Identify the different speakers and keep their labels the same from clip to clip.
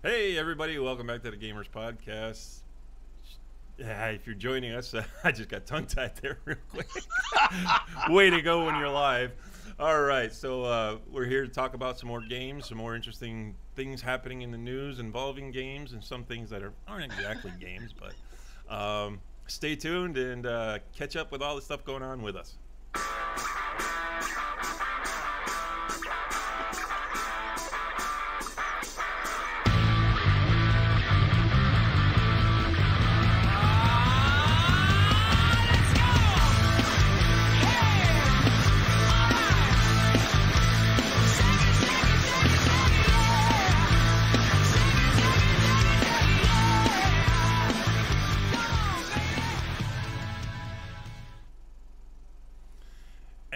Speaker 1: Hey everybody, welcome back to the Gamers Podcast. Yeah, if you're joining us, I just got tongue-tied there real quick. Way to go when you're live. All right, so we're here to talk about some more games, some more interesting things happening in the news involving games, and some things that aren't exactly games, but stay tuned and catch up with all the stuff going on with us.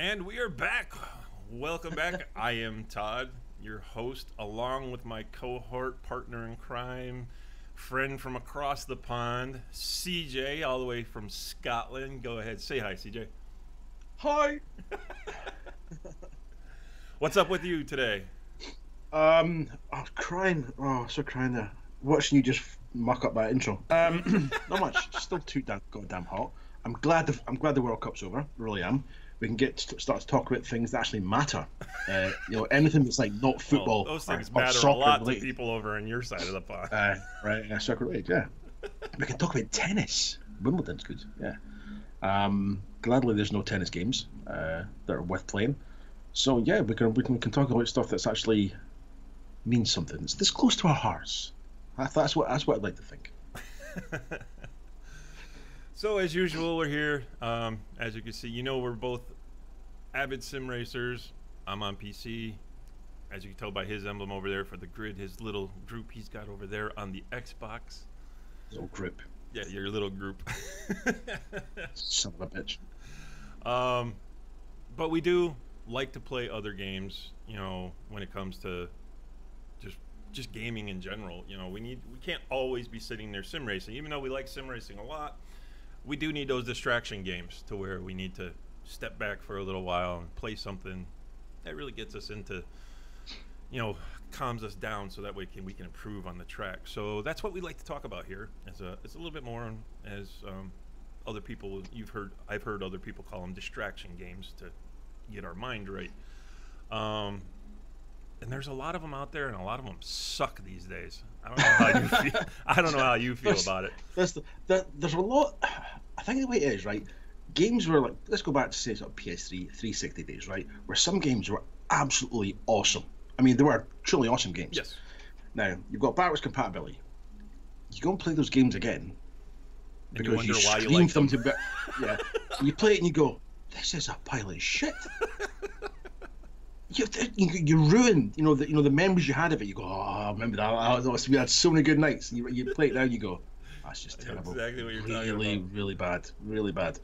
Speaker 1: And we are back. Welcome back. I am Todd, your host, along with my cohort, partner in crime, friend from across the pond, CJ, all the way from Scotland. Go ahead, say hi, CJ.
Speaker 2: Hi.
Speaker 1: What's up with you today?
Speaker 2: I'm crying. Oh, so crying there. Watching you just muck up that intro. Not much. Still too goddamn hot. I'm glad the World Cup's over. Really am. We can start to talk about things that actually matter. Anything that's like not football.
Speaker 1: Well, those things
Speaker 2: or
Speaker 1: matter a lot
Speaker 2: related.
Speaker 1: to people over on your side of the pond.
Speaker 2: Right, yeah, soccer related, yeah. We can talk about tennis. Wimbledon's good, yeah. Gladly, there's no tennis games that are worth playing. So yeah, we can talk about stuff that's actually means something. It's this close to our hearts. That's what I'd like to think.
Speaker 1: So as usual, we're here. As you can see, we're both avid sim racers. I'm on PC. As you can tell by his emblem over there for the grid, his little group he's got over there on the Xbox.
Speaker 2: Little group.
Speaker 1: Yeah, your little group.
Speaker 2: Son of a bitch.
Speaker 1: But we do like to play other games, when it comes to just gaming in general. We can't always be sitting there sim racing. Even though we like sim racing a lot, we do need those distraction games to where we need to step back for a little while and play something that really gets us into, calms us down, so that way we can improve on the track. So that's what we like to talk about here. It's a little bit more as other people I've heard other people call them distraction games to get our mind right. And there's a lot of them out there, and a lot of them suck these days. I don't know how you feel. I don't know how you feel about it.
Speaker 2: There's a lot. I think the way it is, right? Games were like, let's go back to say sort of PS3 360 days, right? Where some games were absolutely awesome. I mean, they were truly awesome games.
Speaker 1: Yes.
Speaker 2: Now you've got backwards compatibility. You go and play those games again
Speaker 1: And you
Speaker 2: because
Speaker 1: wonder
Speaker 2: you
Speaker 1: why you
Speaker 2: streamed
Speaker 1: like
Speaker 2: them
Speaker 1: them.
Speaker 2: to bit. Yeah. And you play it and you go, this is a pile of shit. You ruin, the memories you had of it. You go, oh, I remember that. We had so many good nights. You play it now, you go, that's just terrible.
Speaker 1: Exactly what you're talking
Speaker 2: really,
Speaker 1: about.
Speaker 2: really bad, really bad.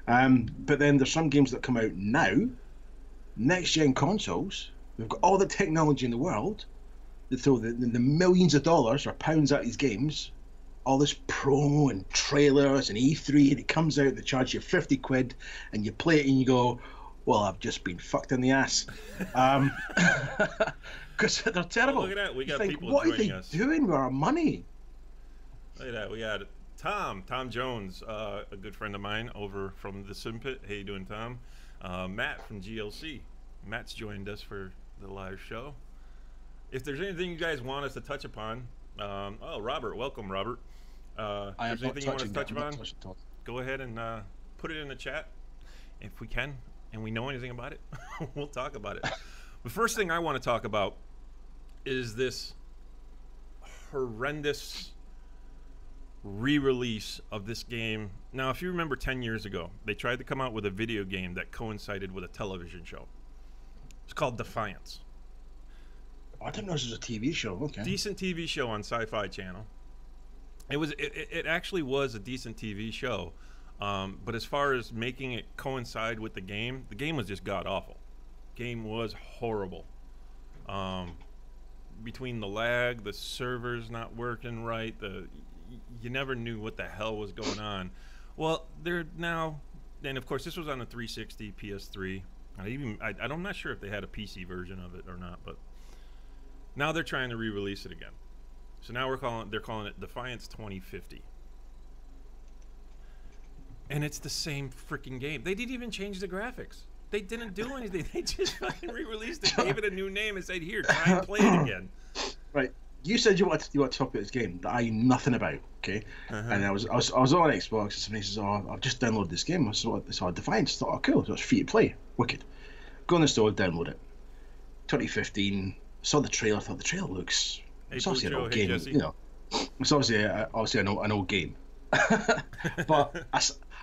Speaker 2: But then there's some games that come out now, next gen consoles. We've got all the technology in the world. They throw the millions of dollars or pounds at these games. All this promo and trailers and E3, and it comes out. They charge you 50 quid, and you play it and you go, well, I've just been fucked in the ass. Because they're terrible.
Speaker 1: Well, look at that. We got people
Speaker 2: what
Speaker 1: joining
Speaker 2: are
Speaker 1: us.
Speaker 2: they doing with our money?
Speaker 1: Look at that. We got Tom Jones, a good friend of mine over from the Sim Pit. How you doing, Tom? Matt from GLC. Matt's joined us for the live show. If there's anything you guys want us to touch upon, Robert, welcome, Robert. If there's anything you want us to touch upon, go ahead and put it in the chat if we can, and we know anything about it. We'll talk about it. The first thing I want to talk about is this horrendous re-release of this game. Now, if you remember 10 years ago, they tried to come out with a video game that coincided with a television show. It's called Defiance.
Speaker 2: I didn't know this was a TV show. Okay.
Speaker 1: Decent TV show on Sci-Fi Channel. It actually was a decent TV show, but as far as making it coincide with the game was just god awful. Game was horrible. Between the lag, the servers not working right, you never knew what the hell was going on. Well, they're now, and of course this was on the 360, PS3. I'm not sure if they had a PC version of it or not, but now they're trying to re-release it again. So now they're calling it Defiance 2050. And it's the same freaking game. They didn't even change the graphics. They didn't do anything. They just fucking re-released it, gave it a new name, and said, "Here, try and play it again."
Speaker 2: Right. You said you want to talk about this game that I knew nothing about, okay? And I was on Xbox, and somebody says, "Oh, I've just downloaded this game." I saw Defiance. I thought, "Oh, cool. So it's free to play. Wicked." Go on the store, download it. 2015. Saw the trailer. Thought the trailer looks.
Speaker 1: Hey,
Speaker 2: It's obviously an old
Speaker 1: hey,
Speaker 2: game,
Speaker 1: Jesse.
Speaker 2: you know. It's obviously an old game. But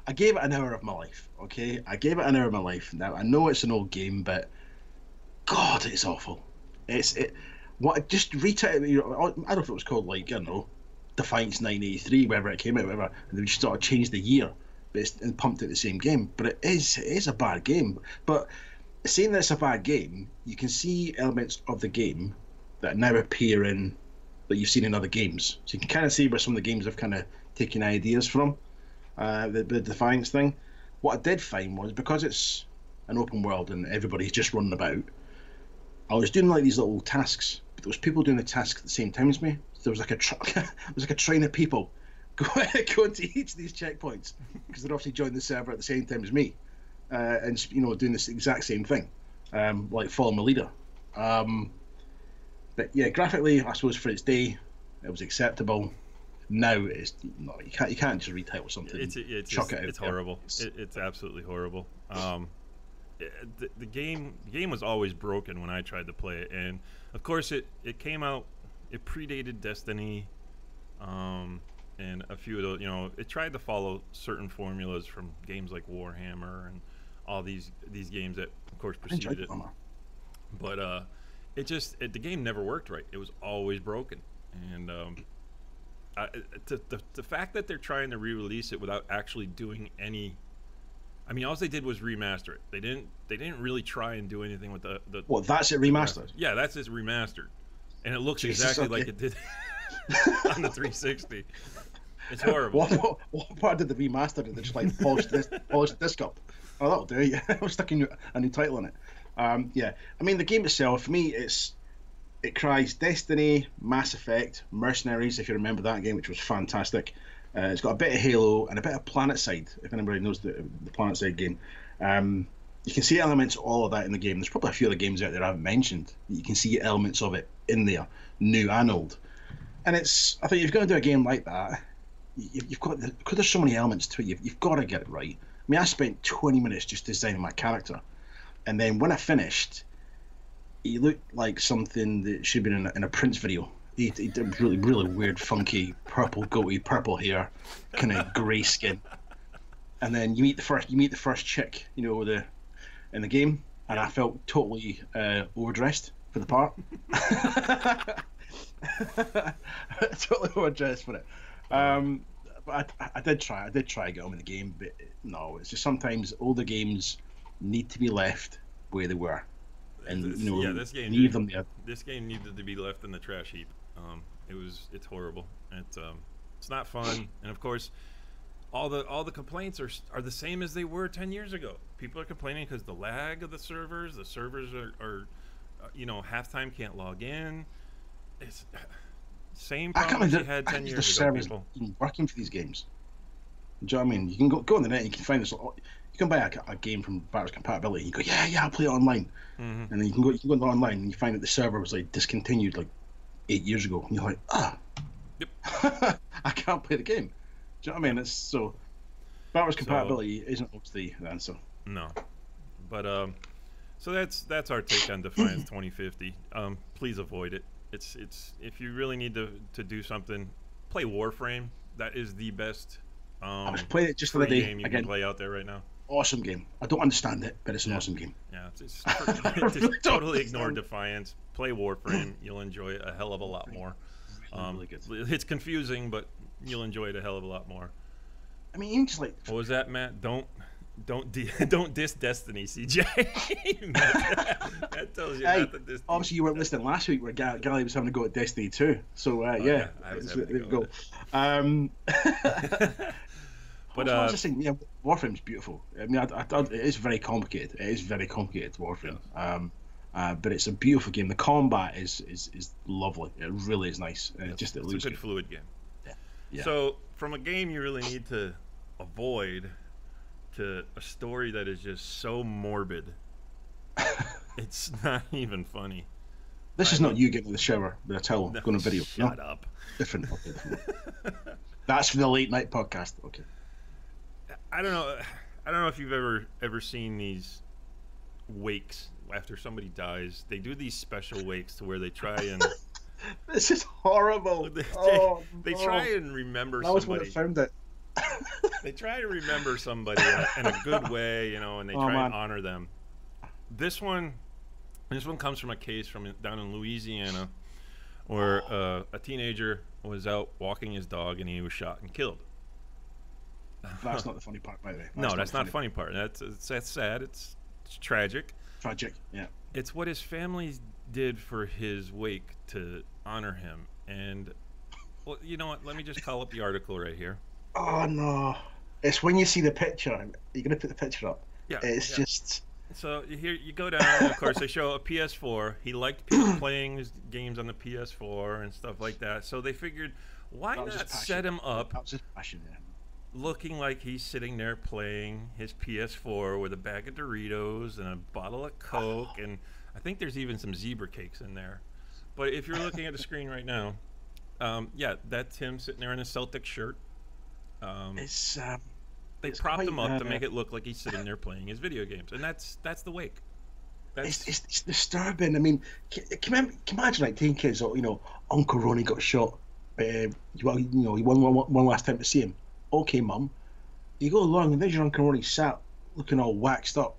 Speaker 2: I gave it an hour of my life. Okay, I gave it an hour of my life. Now I know it's an old game, but God, it's awful. What just retitle? You know, I don't know if it was called, like, I don't know, Defiance 983, wherever it came out, whatever. And they just sort of changed the year, but and pumped it the same game. But it is a bad game. But saying that it's a bad game, you can see elements of the game that now appear in that you've seen in other games. So you can kind of see where some of the games have kind of taken ideas from. The Defiance thing. What I did find was, because it's an open world and everybody's just running about, I was doing like these little tasks, but there was people doing the task at the same time as me. So there was like there was like a train of people going to each of these checkpoints because they'd obviously joined the server at the same time as me, and doing this exact same thing, like following my leader. But yeah, graphically, I suppose for its day, it was acceptable. Now it's no, you can't just retitle something.
Speaker 1: It's horrible. It's absolutely horrible. The game was always broken when I tried to play it, and of course it came out. It predated Destiny, and a few of those. It tried to follow certain formulas from games like Warhammer and all these games that, of course, preceded it. But the game never worked right. It was always broken, and the fact that they're trying to re-release it without actually doing any, I mean, all they did was remaster it. They didn't really try and do anything with the.
Speaker 2: Well, that's it remastered.
Speaker 1: Yeah, that's it remastered, and it looks exactly like it did on the 360. It's horrible.
Speaker 2: What part did the remaster? Did they just like polish the disc up? Oh, that'll do. Yeah, I'm sticking a new title on it. Yeah, I mean, the game itself, for me, it cries Destiny, Mass Effect, Mercenaries, if you remember that game, which was fantastic. It's got a bit of Halo and a bit of PlanetSide, if anybody knows the PlanetSide game. You can see elements of all of that in the game. There's probably a few other games out there I haven't mentioned. You can see elements of it in there, new and old. And I think if you're going to do a game like that, you've got, because there's so many elements to it, you've got to get it right. I mean, I spent 20 minutes just designing my character. And then when I finished, he looked like something that should have been in a Prince video. He did really, really weird, funky, purple goatee, purple hair, kind of grey skin. And then you meet the first chick, in the game, and I felt totally overdressed for the part. Totally overdressed for it. But I did try to get on in the game, but no, it's just sometimes older games need to be left where they were. And
Speaker 1: this game
Speaker 2: leave them there.
Speaker 1: This game needed to be left in the trash heap. It's horrible. It's not fun, and of course, all the complaints are the same as they were 10 years ago. People are complaining because the lag of the servers. The servers are halftime can't log in. It's same problem you had 10 years ago.
Speaker 2: Servers working for these games. Do you know what I mean? You can go on the net and you can find this. You can buy a game from backwards compatibility. You go, yeah, I'll play it online, and then you can go online and you find that the server was like discontinued like 8 years ago, and you're like,
Speaker 1: yep.
Speaker 2: I can't play the game. Do you know what I mean? It's so backwards compatibility isn't always the answer.
Speaker 1: No, but so that's our take on Defiance 2050. Please avoid it. It's if you really need to do something, play Warframe. That is the best.
Speaker 2: I was playing it just the other day.
Speaker 1: Game you can play out there right now.
Speaker 2: Awesome game. I don't understand it, but it's an awesome game.
Speaker 1: Yeah, just totally ignore Defiance. Play Warframe. You'll enjoy it a hell of a lot more.
Speaker 2: Really good.
Speaker 1: It's confusing, but you'll enjoy it a hell of a lot more.
Speaker 2: I mean, even just like,
Speaker 1: what was that, Matt? Don't diss Destiny, CJ. that tells you not to diss.
Speaker 2: Obviously, you weren't listening last week where Gally was having to go at Destiny 2. So yeah,
Speaker 1: I was
Speaker 2: there we
Speaker 1: go.
Speaker 2: But I was just saying, yeah, Warframe's beautiful. I mean, it is very complicated. It is very complicated, Warframe. But it's a beautiful game. The combat is lovely. It really is nice. It
Speaker 1: It's a
Speaker 2: looks
Speaker 1: good
Speaker 2: good.
Speaker 1: fluid game.
Speaker 2: Yeah. Yeah.
Speaker 1: So from a game you really need to avoid to a story that is just so morbid, it's not even funny.
Speaker 2: This is not you getting in the shower with a towel
Speaker 1: No,
Speaker 2: going to video.
Speaker 1: shut
Speaker 2: No?
Speaker 1: up.
Speaker 2: Different. Okay, different. That's for the late night podcast. Okay.
Speaker 1: I don't know. I don't know if you've ever seen these wakes after somebody dies. They do these special wakes to where they try and
Speaker 2: This is horrible.
Speaker 1: they,
Speaker 2: Oh,
Speaker 1: they
Speaker 2: no.
Speaker 1: try and remember
Speaker 2: That was when I
Speaker 1: somebody.
Speaker 2: found it.
Speaker 1: They try to remember somebody in a good way, you know, and they
Speaker 2: Oh,
Speaker 1: try and
Speaker 2: man.
Speaker 1: honor them. This one comes from a case from down in Louisiana, where a teenager was out walking his dog and he was shot and killed.
Speaker 2: That's not the funny part, by the way.
Speaker 1: No, that's not the funny part. That's sad. It's tragic.
Speaker 2: Tragic. Yeah.
Speaker 1: It's what his family did for his wake to honor him. And, well, you know what? Let me just call up the article right here.
Speaker 2: Oh no! It's when you see the picture. You're gonna put the picture up.
Speaker 1: Yeah.
Speaker 2: It's
Speaker 1: yeah.
Speaker 2: just.
Speaker 1: So here you go down. And of course, they show a PS4. He liked people playing his games on the PS4 and stuff like that. So they figured, why
Speaker 2: That was his
Speaker 1: not
Speaker 2: passion.
Speaker 1: set him up
Speaker 2: That was his passion. Yeah.
Speaker 1: looking like he's sitting there playing his PS4 with a bag of Doritos and a bottle of Coke, and I think there's even some zebra cakes in there. But if you're looking at the screen right now, yeah, that's him sitting there in a Celtic shirt.
Speaker 2: It's.
Speaker 1: They
Speaker 2: it's
Speaker 1: propped
Speaker 2: quite,
Speaker 1: him up to make it look like he's sitting there playing his video games, and that's the wake. That's
Speaker 2: It's disturbing. I mean, can you imagine like 10 kids? You know, Uncle Ronnie got shot. Well, you know, he won one last time to see him. Okay, Mum. You go along and there's your Uncle Ronnie sat looking all waxed up,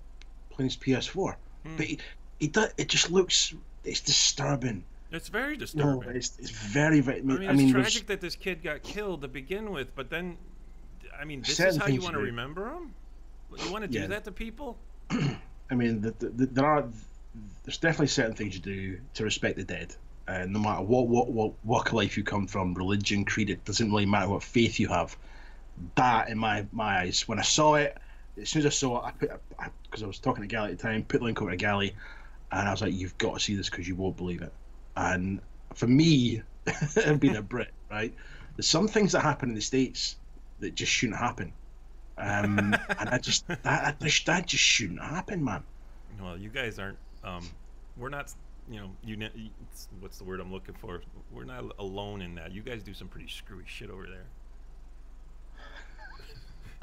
Speaker 2: playing his PS4. But he does. It just looks. It's disturbing.
Speaker 1: it's very
Speaker 2: No,
Speaker 1: disturbing.
Speaker 2: it's very very.
Speaker 1: I mean, it's tragic that this kid got killed to begin with, but then, I mean, this is
Speaker 2: certain
Speaker 1: how you
Speaker 2: things
Speaker 1: want to
Speaker 2: you do.
Speaker 1: remember him? You want to do
Speaker 2: Yeah.
Speaker 1: that to people?
Speaker 2: I mean, there's definitely certain things you do to respect the dead, no matter what walk of life you come from, religion, creed. It doesn't really matter what faith you have. That, in my eyes, when I saw it, as soon as I saw it, because I was talking to Gally at the time, put the link over to Gally, and I was like, "You've got to see this because you won't believe it." And for me, being a Brit, right, there's some things that happen in the States that just shouldn't happen. And that just shouldn't happen, man.
Speaker 1: Well, you guys aren't. We're not. You know, what's the word I'm looking for? We're not alone in that. You guys do some pretty screwy shit over there.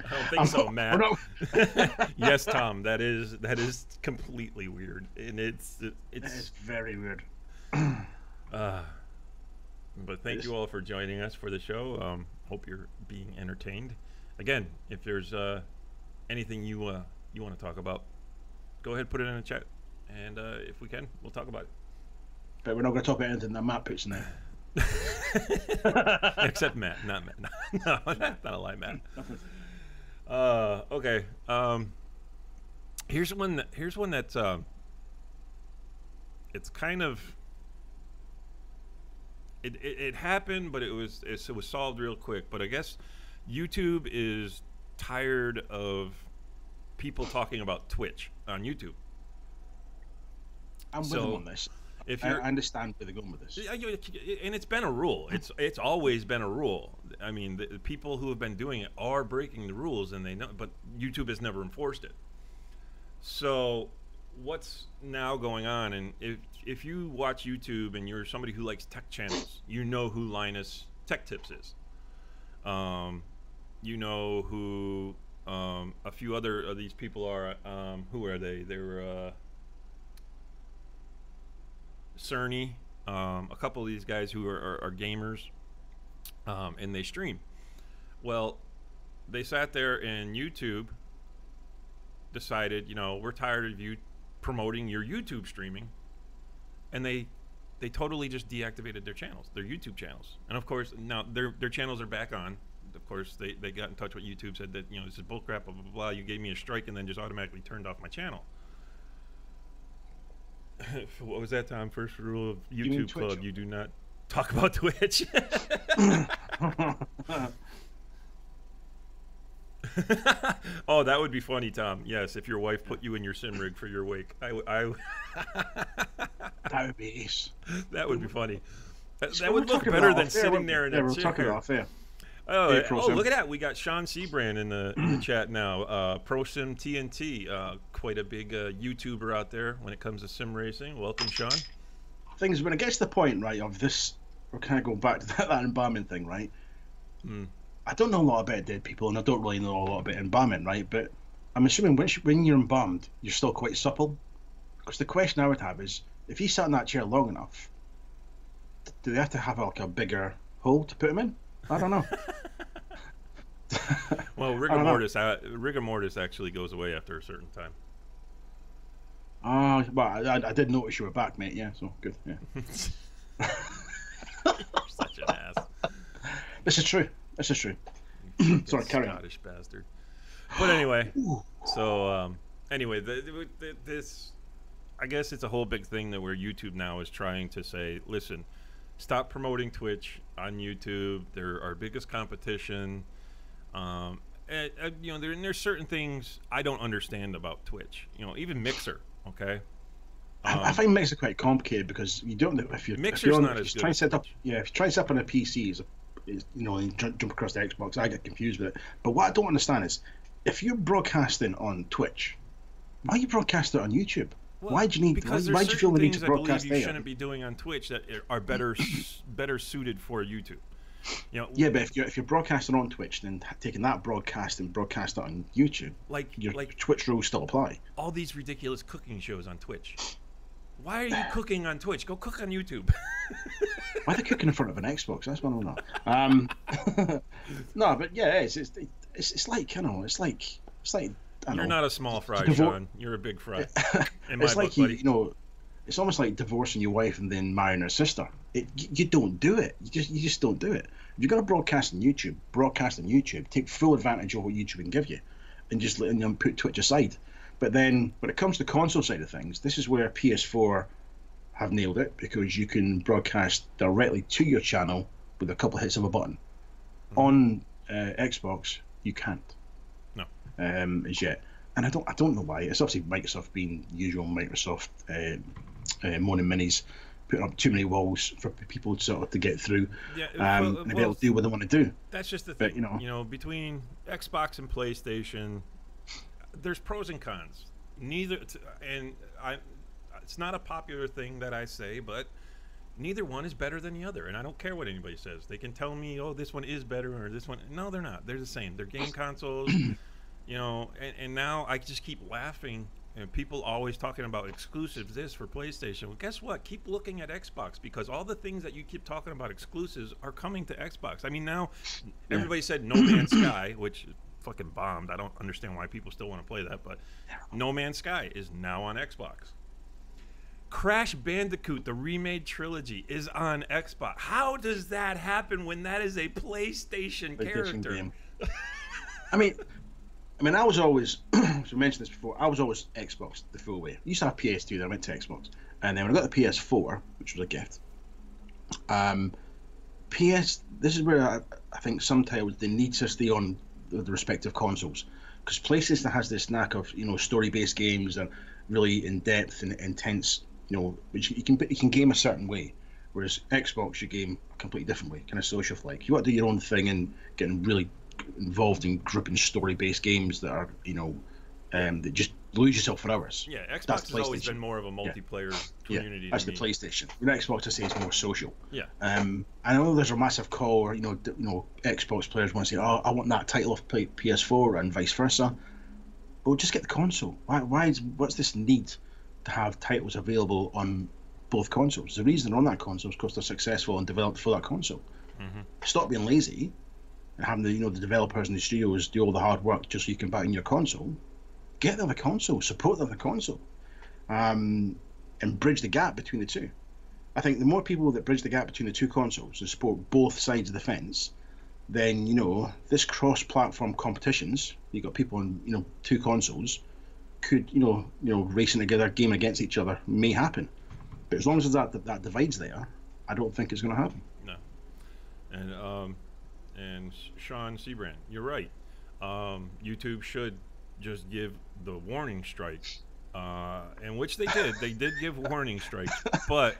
Speaker 1: I don't think so, Matt. Yes, Tom. That is completely weird, and it's
Speaker 2: very weird.
Speaker 1: But thank you all for joining us for the show. Hope you're being entertained. Again, if there's anything you want to talk about, go ahead, put it in the chat, and if we can, we'll talk about it.
Speaker 2: But we're not going to talk about anything that Matt puts in there.
Speaker 1: Except Matt, not Matt. No, that's not a lie, Matt. Okay. Here's one that's it's kind of it happened, but it was solved real quick. But I guess YouTube is tired of people talking about Twitch on YouTube.
Speaker 2: I'm with them on this.
Speaker 1: If
Speaker 2: I
Speaker 1: you're,
Speaker 2: understand where they're going with this.
Speaker 1: and it's been a rule. It's always been a rule. I mean, the people who have been doing it are breaking the rules, and they know. But YouTube has never enforced it. So, what's now going on? And if you watch YouTube and you're somebody who likes tech channels, you know who Linus Tech Tips is. You know who a few other of these people are. Who are they? They were Cerny, a couple of these guys who are gamers, and they stream. Well, they sat there and YouTube decided, you know, we're tired of you promoting your YouTube streaming, and they totally just deactivated their channels, their YouTube channels. And of course, now their channels are back on. Of course, they got in touch with YouTube, said that, you know, this is bullcrap, blah, blah, blah. You gave me a strike and then just automatically turned off my channel. What was that, Tom? First rule of YouTube Club: you do not talk about Twitch. Oh, that would be funny, Tom. Yes, if your wife put you in your sim rig for your wake,
Speaker 2: That would be ace.
Speaker 1: that would be funny.
Speaker 2: So
Speaker 1: That
Speaker 2: we were
Speaker 1: would look
Speaker 2: talking
Speaker 1: better
Speaker 2: about
Speaker 1: than
Speaker 2: off air,
Speaker 1: sitting
Speaker 2: weren't we?
Speaker 1: there in
Speaker 2: Yeah,
Speaker 1: a
Speaker 2: we were talking
Speaker 1: chair.
Speaker 2: about off air.
Speaker 1: Oh,
Speaker 2: Hey, Pro
Speaker 1: oh,
Speaker 2: Sim.
Speaker 1: look at that! We got Sean Seabrand in the chat now. ProSim TNT, quite a big YouTuber out there when it comes to sim racing. Welcome, Sean.
Speaker 2: Things when it gets to the point, right, of this, we're kind of going back to that embalming thing, right?
Speaker 1: Mm.
Speaker 2: I don't know a lot about dead people, and I don't really know a lot about embalming, right? But I'm assuming when you're embalmed, you're still quite supple. Because the question I would have is, if you sat in that chair long enough, do they have to have like a bigger hole to put them in? I don't know.
Speaker 1: Well,
Speaker 2: I don't know.
Speaker 1: rigor mortis actually goes away after a certain time.
Speaker 2: Well, I did notice you were back, mate. Yeah, so good. Yeah.
Speaker 1: You're such an ass.
Speaker 2: This is true. This is true. Sorry, carry on.
Speaker 1: Scottish bastard. But anyway,
Speaker 2: Ooh.
Speaker 1: so anyway, this, I guess it's a whole big thing that where YouTube now is trying to say, listen, stop promoting Twitch on YouTube. They're our biggest competition. You know, there's certain things I don't understand about Twitch. You know, even Mixer. Okay.
Speaker 2: I find Mixer quite complicated because you don't if you
Speaker 1: Mixer's not as
Speaker 2: if
Speaker 1: good
Speaker 2: try and
Speaker 1: as
Speaker 2: set up
Speaker 1: Twitch.
Speaker 2: if you try and set up on a PC is you know and jump across the Xbox, I get confused with it. But what I don't understand is if you're broadcasting on Twitch, why are you broadcasting it on YouTube?
Speaker 1: Well,
Speaker 2: why do you need?
Speaker 1: because
Speaker 2: Why
Speaker 1: there's
Speaker 2: do you feel
Speaker 1: certain
Speaker 2: the need
Speaker 1: things
Speaker 2: to
Speaker 1: I believe
Speaker 2: broadcast
Speaker 1: you
Speaker 2: there?
Speaker 1: shouldn't be doing on Twitch that are better suited for YouTube. You know,
Speaker 2: Yeah, but if you're broadcasting on Twitch, then taking that broadcast and broadcast it on YouTube, your
Speaker 1: like
Speaker 2: Twitch rules still apply.
Speaker 1: all these ridiculous cooking shows on Twitch. Why are you cooking on Twitch? Go cook on YouTube.
Speaker 2: Why are they cooking in front of an Xbox? That's what I don't know. No, but yeah, it's like you know, it's like I don't
Speaker 1: You're
Speaker 2: know.
Speaker 1: not a small fry,
Speaker 2: Divor-
Speaker 1: Sean. You're a big fry. In my
Speaker 2: It's like
Speaker 1: book, buddy.
Speaker 2: you know, it's almost like divorcing your wife and then marrying her sister. You don't do it. You just don't do it. If you're gonna broadcast on YouTube, broadcast on YouTube. Take full advantage of what YouTube can give you, and just let them put Twitch aside. But then when it comes to console side of things, this is where PS4 have nailed it because you can broadcast directly to your channel with a couple of hits of a button.
Speaker 1: Mm-hmm.
Speaker 2: On Xbox, you can't.
Speaker 1: No.
Speaker 2: As yet, and I don't know why. It's obviously Microsoft being usual Microsoft moaning minis, putting up too many walls for people sort of to get through.
Speaker 1: Yeah,
Speaker 2: And be able to do what they want to do.
Speaker 1: that's just the thing.
Speaker 2: But,
Speaker 1: you know, between Xbox and PlayStation, there's pros and cons. It's not a popular thing that I say, but neither one is better than the other, and I don't care what anybody says. They can tell me, oh, this one is better or this one. No, they're not. They're the same. They're game consoles, you know. And now I just keep laughing. And people always talking about exclusives this for PlayStation. Well, guess what? Keep looking at Xbox because all the things that you keep talking about exclusives are coming to Xbox. I mean, now everybody said No Man's Sky, which fucking bombed. I don't understand why people still want to play that, but No Man's Sky is now on Xbox. Crash Bandicoot, the remade trilogy, is on Xbox. How does that happen when that is a PlayStation character?
Speaker 2: Game. I mean, I was always, as we mentioned this before, I was always Xbox the full way. I used to have PS2, then I went to Xbox. And then when I got the PS4, which was a gift, this is where I think sometimes they need to stay on the respective consoles. Because PlayStation has this knack of, you know, story-based games and really in-depth and intense, you know, which you can game a certain way. Whereas Xbox, you game a completely different way, kind of social-like. You want to do your own thing and getting really involved in group and story-based games that are, you know, that just lose yourself for hours.
Speaker 1: Yeah, Xbox has always been more of a multiplayer community.
Speaker 2: That's the PlayStation. With Xbox, I say it's more social.
Speaker 1: Yeah.
Speaker 2: I know there's a massive call, or Xbox players want to say, "Oh, I want that title of PS4," and vice versa. But just get the console. What's this need to have titles available on both consoles? The reason they're on that console is because they're successful and developed for that console. Mm-hmm. Stop being lazy and having the developers and the studios do all the hard work just so you can buy in your console. Get them a console, support them a console, and bridge the gap between the two. I think the more people that bridge the gap between the two consoles and support both sides of the fence, then this cross-platform competitions. You got people on two consoles could racing together, gaming against each other may happen, but as long as that divide's there, I don't think it's going to happen.
Speaker 1: No, and Sean Seabrand, you're right. YouTube should just give the warning strikes, and which they did. They did give warning strikes, but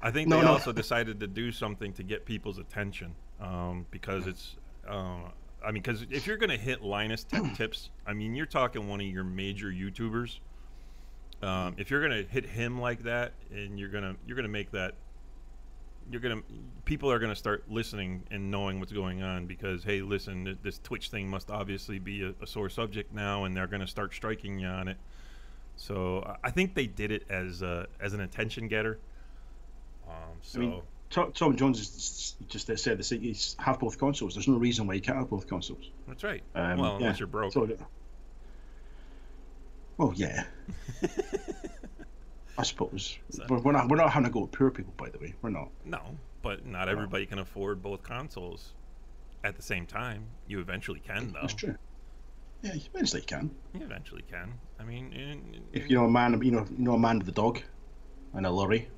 Speaker 1: I think
Speaker 2: No,
Speaker 1: they
Speaker 2: no.
Speaker 1: also decided to do something to get people's attention, because it's. I mean, because if you're gonna hit Linus Tech Tips, I mean, you're talking one of your major YouTubers. If you're gonna hit him like that, and you're gonna make that, you're gonna people are gonna start listening and knowing what's going on, because hey, listen, this Twitch thing must obviously be a sore subject now, and they're gonna start striking you on it. So I think they did it as an attention getter.
Speaker 2: I mean,
Speaker 1: So
Speaker 2: Tom Jones just said this. He's have both consoles. There's no reason why you can't have both consoles.
Speaker 1: that's right. Well,
Speaker 2: Yeah.
Speaker 1: unless you're broke.
Speaker 2: So, well, yeah, I suppose.
Speaker 1: So-
Speaker 2: But we're not having to go with poor people, by the way. We're not.
Speaker 1: No, but not everybody can afford both consoles at the same time. You eventually can, though.
Speaker 2: That's true. Yeah, eventually you can.
Speaker 1: You eventually can. I mean,
Speaker 2: If you know a man, a man with a dog, and a lorry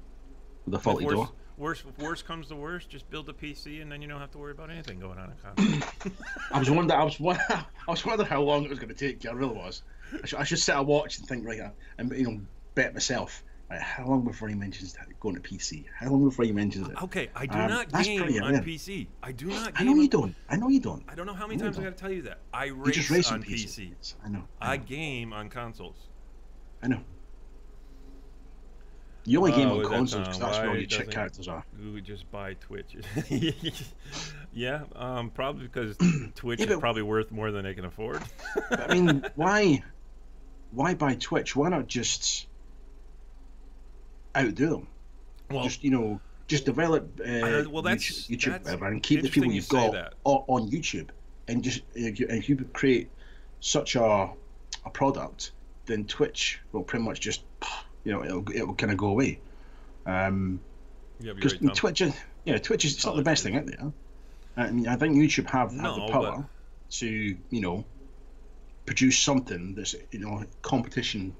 Speaker 2: with a faulty door.
Speaker 1: Worst comes to worst, just build a PC, and then you don't have to worry about anything going on in console.
Speaker 2: I was wondering how long it was going to take. I really was. I should sit and watch and think, right, and bet myself. Right, how long before he mentions going to PC? How long before he mentions it?
Speaker 1: Okay, I do not
Speaker 2: that's
Speaker 1: game
Speaker 2: pretty
Speaker 1: on
Speaker 2: rare.
Speaker 1: PC. I do not.
Speaker 2: I
Speaker 1: Game
Speaker 2: know you
Speaker 1: on-
Speaker 2: don't. I know you don't.
Speaker 1: I don't know how many
Speaker 2: No, you
Speaker 1: times I got
Speaker 2: don't.
Speaker 1: to tell you that. I
Speaker 2: You just race
Speaker 1: on PC.
Speaker 2: PC. I know.
Speaker 1: I game on consoles.
Speaker 2: I know. You only game on
Speaker 1: with that
Speaker 2: consoles because that's where all
Speaker 1: why
Speaker 2: your chick
Speaker 1: doesn't-
Speaker 2: characters are.
Speaker 1: Ooh, just buy Twitch. Yeah, probably because Twitch
Speaker 2: Yeah,
Speaker 1: is
Speaker 2: but-
Speaker 1: probably worth more than they can afford.
Speaker 2: But, I mean, why buy Twitch? Why not just outdo them?
Speaker 1: Well,
Speaker 2: Just develop
Speaker 1: well, that's-
Speaker 2: YouTube
Speaker 1: that's
Speaker 2: whatever, and keep the people
Speaker 1: interesting you
Speaker 2: you've
Speaker 1: say
Speaker 2: got
Speaker 1: that.
Speaker 2: on YouTube, and just if you create such a product, then Twitch will pretty much just it'll kind of go away.
Speaker 1: yeah,
Speaker 2: Because
Speaker 1: right, Tom.
Speaker 2: Twitch is it's not the best thing out there. I mean, I think YouTube have
Speaker 1: No,
Speaker 2: the power to produce something that's competition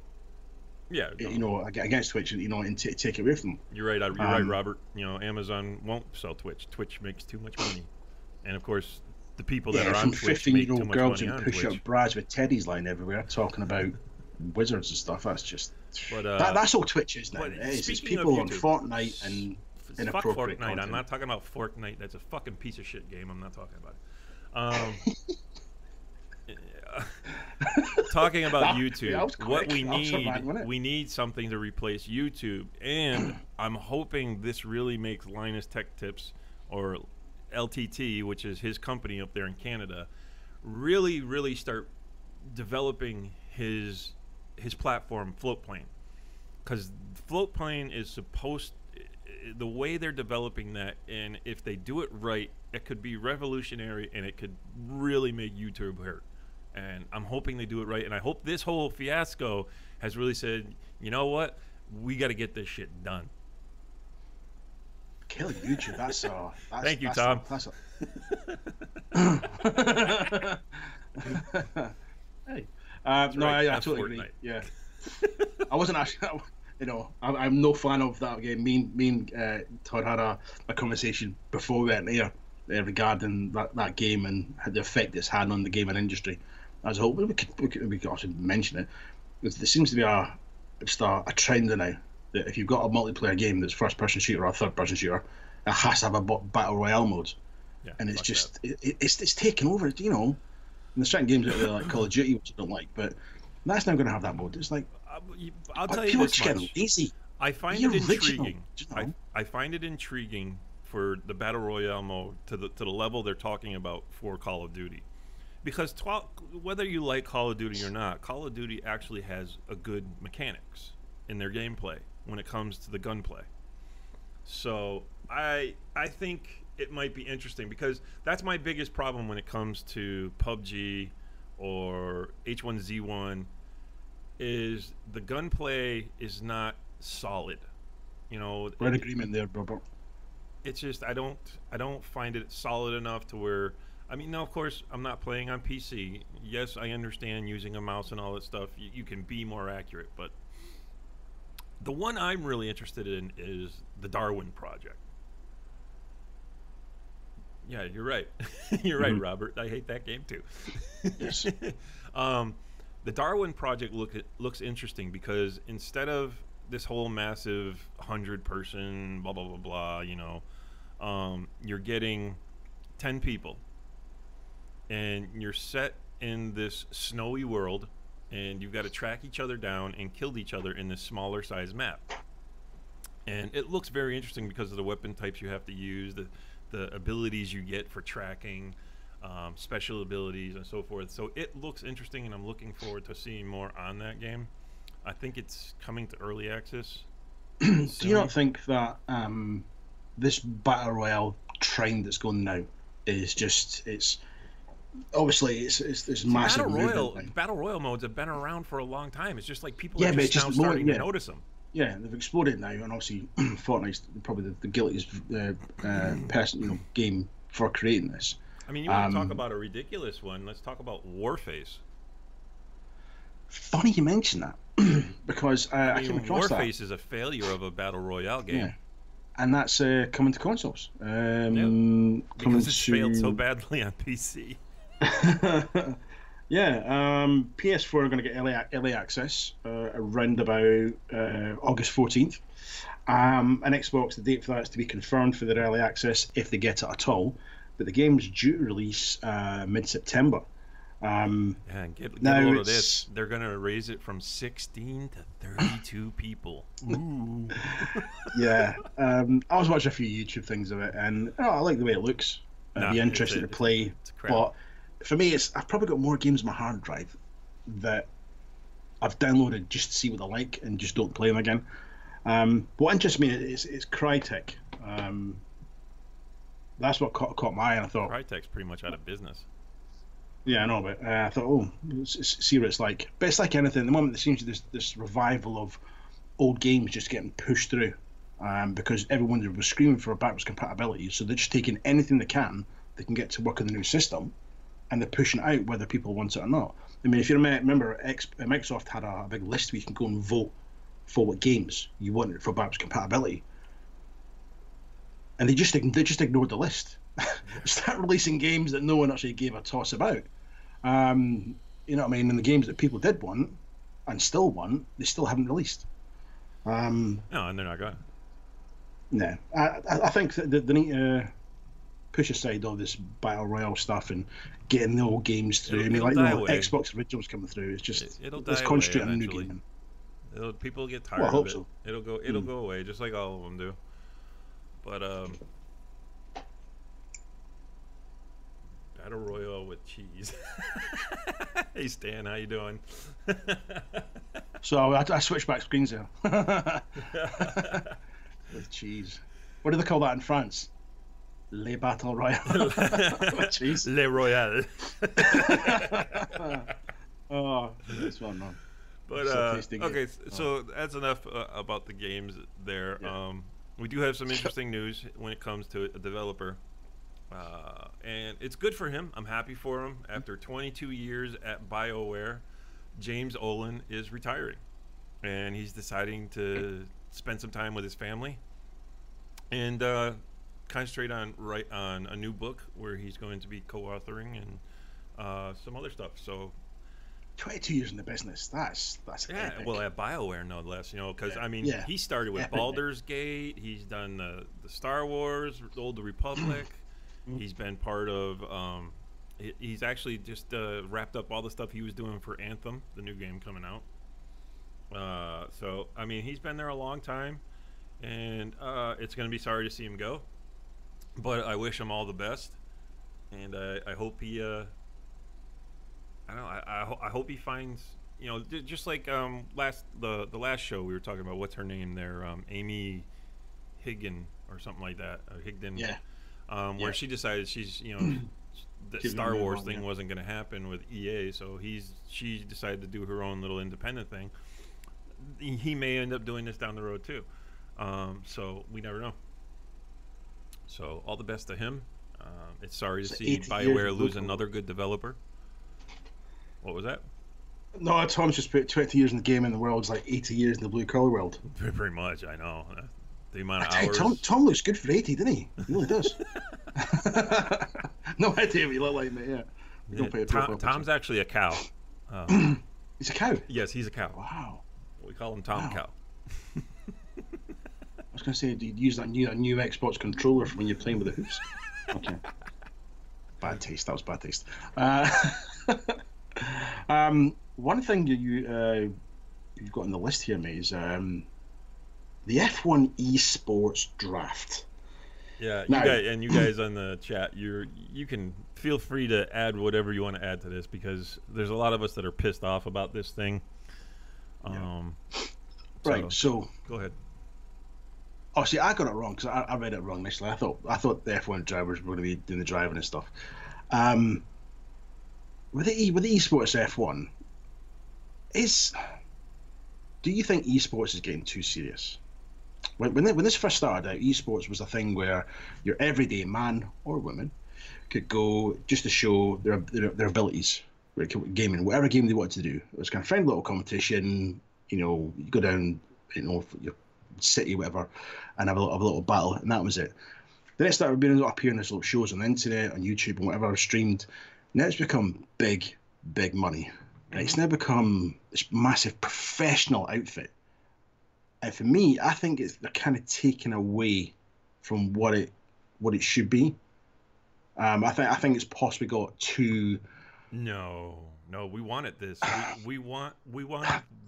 Speaker 1: Yeah, no,
Speaker 2: against Twitch and take it away from them.
Speaker 1: you're right. You're right, Robert. Amazon won't sell Twitch. Twitch makes too much money, and of course, the people that are on
Speaker 2: from
Speaker 1: Twitch make too
Speaker 2: 15-year-old
Speaker 1: much
Speaker 2: girls
Speaker 1: money
Speaker 2: in
Speaker 1: on
Speaker 2: push-up
Speaker 1: Twitch.
Speaker 2: bras with teddies lying everywhere talking about wizards and stuff. That's just
Speaker 1: But
Speaker 2: that's all Twitch is now.
Speaker 1: but
Speaker 2: It's
Speaker 1: speaking of
Speaker 2: people on
Speaker 1: YouTube,
Speaker 2: Fortnite and
Speaker 1: fuck
Speaker 2: inappropriate
Speaker 1: Fortnite. I'm
Speaker 2: content.
Speaker 1: not talking about Fortnite. That's a fucking piece of shit game. I'm not talking about it. Talking about YouTube,
Speaker 2: that was
Speaker 1: what
Speaker 2: quick.
Speaker 1: we
Speaker 2: That was
Speaker 1: need,
Speaker 2: surviving, wasn't it?
Speaker 1: we need something to replace YouTube, and I'm hoping this really makes Linus Tech Tips, or LTT, which is his company up there in Canada, really start developing his platform, Floatplane, because Floatplane is supposed, the way they're developing that, and if they do it right, it could be revolutionary, and it could really make YouTube hurt. And I'm hoping they do it right, and I hope this whole fiasco has really said, you know what, we got to get this shit done.
Speaker 2: Kill YouTube. That's
Speaker 1: Thank you,
Speaker 2: that's
Speaker 1: Tom.
Speaker 2: That's hey. No,
Speaker 1: right,
Speaker 2: I
Speaker 1: that's
Speaker 2: totally agree.
Speaker 1: Fortnite.
Speaker 2: Yeah. I wasn't actually. I'm no fan of that game. Me and Todd had a conversation before we went here regarding that game and the effect it's had on the gaming industry as a whole. We could also mention it. There seems to be just a trend now that if you've got a multiplayer game that's first-person shooter or third-person shooter, it has to have a battle royale mode,
Speaker 1: Yeah,
Speaker 2: and it's
Speaker 1: fuck
Speaker 2: just
Speaker 1: that.
Speaker 2: it's taken over. And there's certain games out there like Call of Duty which I don't like, but that's now going to have that mode. It's like
Speaker 1: I'll tell you
Speaker 2: people
Speaker 1: this
Speaker 2: just getting
Speaker 1: much.
Speaker 2: lazy.
Speaker 1: I find
Speaker 2: Be
Speaker 1: it
Speaker 2: original,
Speaker 1: intriguing.
Speaker 2: you know?
Speaker 1: I find it intriguing for the battle royale mode to the level they're talking about for Call of Duty, because whether you like Call of Duty or not, Call of Duty actually has a good mechanics in their gameplay when it comes to the gunplay. So I think it might be interesting, because that's my biggest problem when it comes to PUBG or H1Z1 is the gunplay is not solid.
Speaker 2: We're in agreement there, Robert.
Speaker 1: It's just I don't find it solid enough to where, I mean, now of course I'm not playing on PC. Yes, I understand using a mouse and all that stuff. You can be more accurate, but the one I'm really interested in is the Darwin Project. Yeah, you're right. You're right, Robert. I hate that game too.
Speaker 2: Yes.
Speaker 1: um, the Darwin project looks interesting because instead of this whole massive 100-person blah blah blah blah, you're getting 10 people, and you're set in this snowy world, and you've got to track each other down and kill each other in this smaller size map. And it looks very interesting because of the weapon types you have to use, the abilities you get for tracking, special abilities, and so forth. So it looks interesting, and I'm looking forward to seeing more on that game. I think it's coming to early access.
Speaker 2: Do you not think that this battle royale trend that's going now is just it's massive
Speaker 1: battle royale modes have been around for a long time. It's just like people
Speaker 2: Yeah,
Speaker 1: are
Speaker 2: but it's
Speaker 1: just now
Speaker 2: just more-
Speaker 1: starting
Speaker 2: yeah.
Speaker 1: to notice them.
Speaker 2: Yeah, they've exploded now, and obviously Fortnite's probably the guiltiest person, game for creating this.
Speaker 1: I mean, you want to talk about a ridiculous one? Let's talk about Warface.
Speaker 2: Funny you mention that because I came across that.
Speaker 1: Warface is a failure of a battle royale game.
Speaker 2: Yeah, and that's coming to consoles.
Speaker 1: Because it's failed so badly on PC.
Speaker 2: Yeah, PS4 are going to get early access around about August 14th. And Xbox, the date for that is to be confirmed for their early access if they get it at all. But the game's due to release mid-September.
Speaker 1: And get a load of this. They're going to raise it from 16 to 32 people. Ooh.
Speaker 2: Yeah. I was watching a few YouTube things of it, and I like the way it looks. It'd be interesting to play. But for me, I've probably got more games on my hard drive that I've downloaded just to see what I like and just don't play them again. What interests me is Crytek. That's what caught my eye, and I thought
Speaker 1: Crytek's pretty much out of business.
Speaker 2: Yeah, I know, but I thought, see what it's like. But it's like anything. At the moment, there seems to be this revival of old games just getting pushed through because everyone was screaming for backwards compatibility. So they're just taking anything they can get to work on the new system, and they're pushing it out whether people want it or not. I mean, if you remember, Microsoft had a big list where you can go and vote for what games you wanted for backwards compatibility, and they just ignored the list. Start releasing games that no one actually gave a toss about. You know what I mean? And the games that people did want and still want, they still haven't released.
Speaker 1: No, and they're not going.
Speaker 2: No, I think that they need to push aside all this battle royale stuff and getting the old games through. Xbox originals coming through. It's just let's concentrate on new gaming.
Speaker 1: People get tired of it. So. It'll go away, just like all of them do. But battle royale with cheese. Hey Stan, how you doing?
Speaker 2: So I switched back screens there. With cheese. What do they call that in France? Le Battle Royale. With cheese.
Speaker 1: Le Royale.
Speaker 2: Oh, that's one wrong.
Speaker 1: But okay, so that's enough about the games there. Yeah. We do have some interesting news when it comes to a developer. And it's good for him. I'm happy for him. After 22 years at BioWare, James Olin is retiring, and he's deciding to spend some time with his family and concentrate on a new book where he's going to be co-authoring and some other stuff. So
Speaker 2: 22 years in the business. That's
Speaker 1: yeah.
Speaker 2: Epic.
Speaker 1: Well, at BioWare, no less. Because he started with Baldur's Gate. He's done the Star Wars, the Old Republic. He's been part of. He's actually just wrapped up all the stuff he was doing for Anthem, the new game coming out. So I mean, he's been there a long time, and it's going to be sorry to see him go. But I wish him all the best, and I hope he. I hope he finds, just like the last show we were talking about. What's her name there? Amy Higdon or something like that. Higdon.
Speaker 2: Yeah.
Speaker 1: Where she decided she's, the Star Wars thing wasn't going to happen with EA, so she decided to do her own little independent thing. He may end up doing this down the road too, so we never know. So all the best to him. It's sorry to see BioWare lose another good developer. What was that?
Speaker 2: No, Tom's just put 20 years in the game in the world is like 80 years in the blue collar world.
Speaker 1: Pretty much, I know. The amount of hours.
Speaker 2: Tom looks good for 80, doesn't he? He really does. No idea what you look like, mate. Yeah. We don't pay a profile
Speaker 1: Tom's
Speaker 2: picture.
Speaker 1: actually a cow.
Speaker 2: He's a cow.
Speaker 1: Yes, he's a cow.
Speaker 2: Wow.
Speaker 1: We call him Tom
Speaker 2: Wow.
Speaker 1: Cow.
Speaker 2: I was going to say, do you use that new Xbox controller for when you're playing with the hooves? Okay. Bad taste. That was bad taste. One thing you've got on the list here, mate, is the F1 esports draft.
Speaker 1: Yeah,
Speaker 2: Now,
Speaker 1: you guys on the chat, you can feel free to add whatever you want to add to this, because there's a lot of us that are pissed off about this thing.
Speaker 2: Right. So
Speaker 1: go ahead.
Speaker 2: oh, see, I got it wrong because I read it wrong initially. I thought the F1 drivers were going to be doing the driving and stuff. With the esports F1, do you think esports is getting too serious? When this first started out, esports was a thing where your everyday man or woman could go just to show their abilities, gaming, whatever game they wanted to do. It was kind of friendly little competition. You go down, your city, whatever, and have a little battle, and that was it. Then it started being appearing as little shows on the internet, on YouTube, and whatever, streamed. Now it's become big money. Right? It's now become this massive professional outfit. And for me, I think they're kind of taken away from what it should be. I think it's possibly got too.
Speaker 1: No, we wanted this. We want.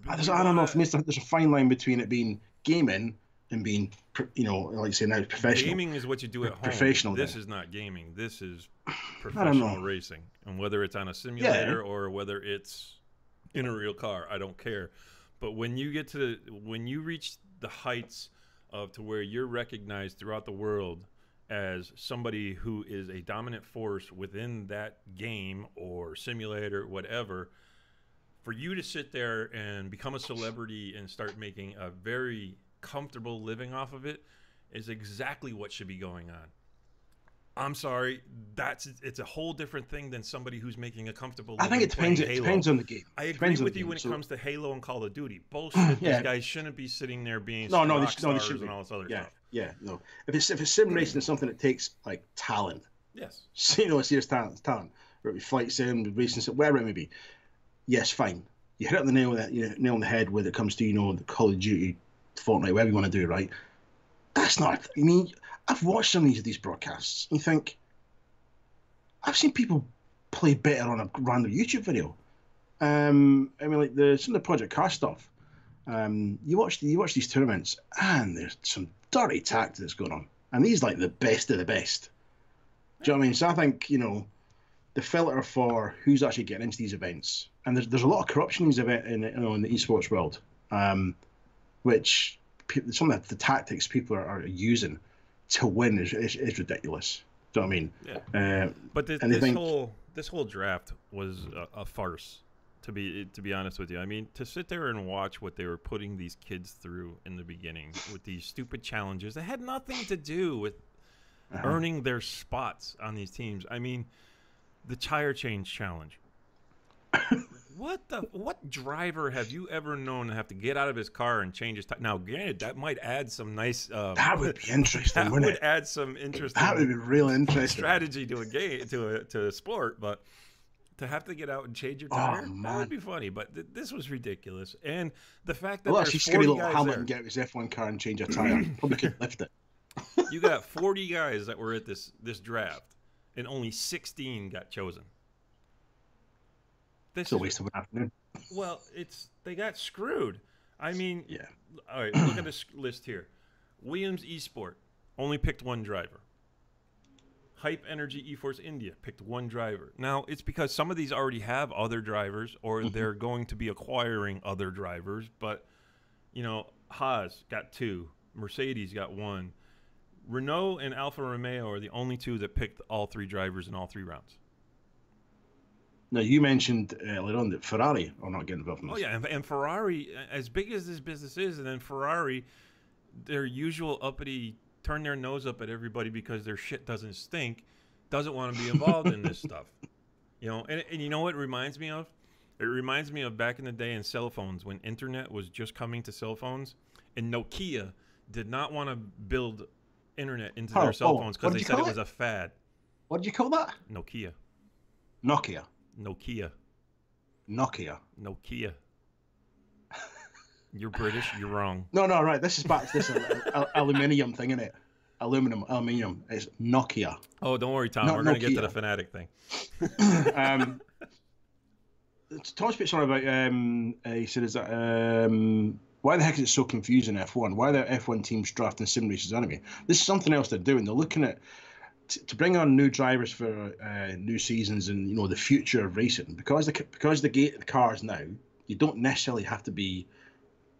Speaker 2: I don't know. For me, there's a fine line between it being gaming and being, like you say now, professional.
Speaker 1: Gaming is what you do at home.
Speaker 2: Professional.
Speaker 1: This is not gaming. This is professional racing, and whether it's on a simulator or whether it's in a real car, I don't care. But when you reach the heights of to where you're recognized throughout the world as somebody who is a dominant force within that game or simulator, whatever, for you to sit there and become a celebrity and start making a very comfortable living off of it is exactly what should be going on. I'm sorry, it's a whole different thing than somebody who's making a comfortable living.
Speaker 2: I think it depends. It depends on the game.
Speaker 1: I agree with you when it comes to Halo and Call of Duty. Bullshit. These guys shouldn't be sitting there being rock stars and all this other stuff.
Speaker 2: Yeah, no. If it's sim racing, something that takes like talent.
Speaker 1: Yes.
Speaker 2: Serious talent. Whether it be flight sim, racing sim, whatever it may be. Yes, fine. You hit it on the nail on the head when it comes to the Call of Duty, Fortnite, whatever you want to do, right? That's not. I mean, I've watched some of these broadcasts and you think, I've seen people play better on a random YouTube video. I mean, like some of the Project Car stuff. You watch these tournaments and there's some dirty tactics going on, and these like the best of the best. Do you know what I mean? So I think the filter for who's actually getting into these events, and there's a lot of corruption in these in the esports world, which some of the tactics people are using to win is ridiculous. Do you know what I mean?
Speaker 1: Yeah. But this whole draft was a farce. To be honest with you, I mean, to sit there and watch what they were putting these kids through in the beginning with these stupid challenges that had nothing to do with earning their spots on these teams. I mean, the tire change challenge. What driver have you ever known to have to get out of his car and change his tire? Now, granted, that might add some nice.
Speaker 2: That would be interesting.
Speaker 1: That would add some interesting.
Speaker 2: That would be real interesting
Speaker 1: strategy to a game to a sport, but to have to get out and change your tire, that would be funny. But this was ridiculous, and the fact that
Speaker 2: there's 40 guys little Hamilton
Speaker 1: there,
Speaker 2: get his F1 car and change a tire, probably couldn't lift it.
Speaker 1: You got 40 guys that were at this draft, and only 16 got chosen.
Speaker 2: It's a waste of an afternoon.
Speaker 1: Well, they got screwed. I mean,
Speaker 2: yeah.
Speaker 1: All right, look at this list here. Williams Esport only picked one driver. Hype Energy eForce India picked one driver. Now, it's because some of these already have other drivers, or they're going to be acquiring other drivers. But, Haas got 2. Mercedes got 1. Renault and Alfa Romeo are the only 2 that picked all 3 drivers in all 3 rounds.
Speaker 2: Now, you mentioned earlier on that Ferrari are not getting involved in this.
Speaker 1: Oh, yeah, and Ferrari, as big as this business is, and then Ferrari, their usual uppity, turn their nose up at everybody because their shit doesn't stink, doesn't want to be involved in this stuff. And you know what it reminds me of? It reminds me of back in the day in cell phones when internet was just coming to cell phones, and Nokia did not want to build internet into their cell phones because they said it was a fad.
Speaker 2: What do you call that?
Speaker 1: Nokia.
Speaker 2: Nokia.
Speaker 1: Nokia.
Speaker 2: Nokia.
Speaker 1: Nokia. You're British. You're wrong.
Speaker 2: No, right. This is back to this aluminium thing, isn't it? Aluminium. It's Nokia.
Speaker 1: Oh, don't worry, Tom. We're going to get to the Fanatic thing.
Speaker 2: Tom speaks on about. He said, "Is that why the heck is it so confusing F1? Why are there F1 teams drafting sim races anyway? This is something else they're doing. They're looking at to bring on new drivers for new seasons and the future of racing because the cars now you don't necessarily have to be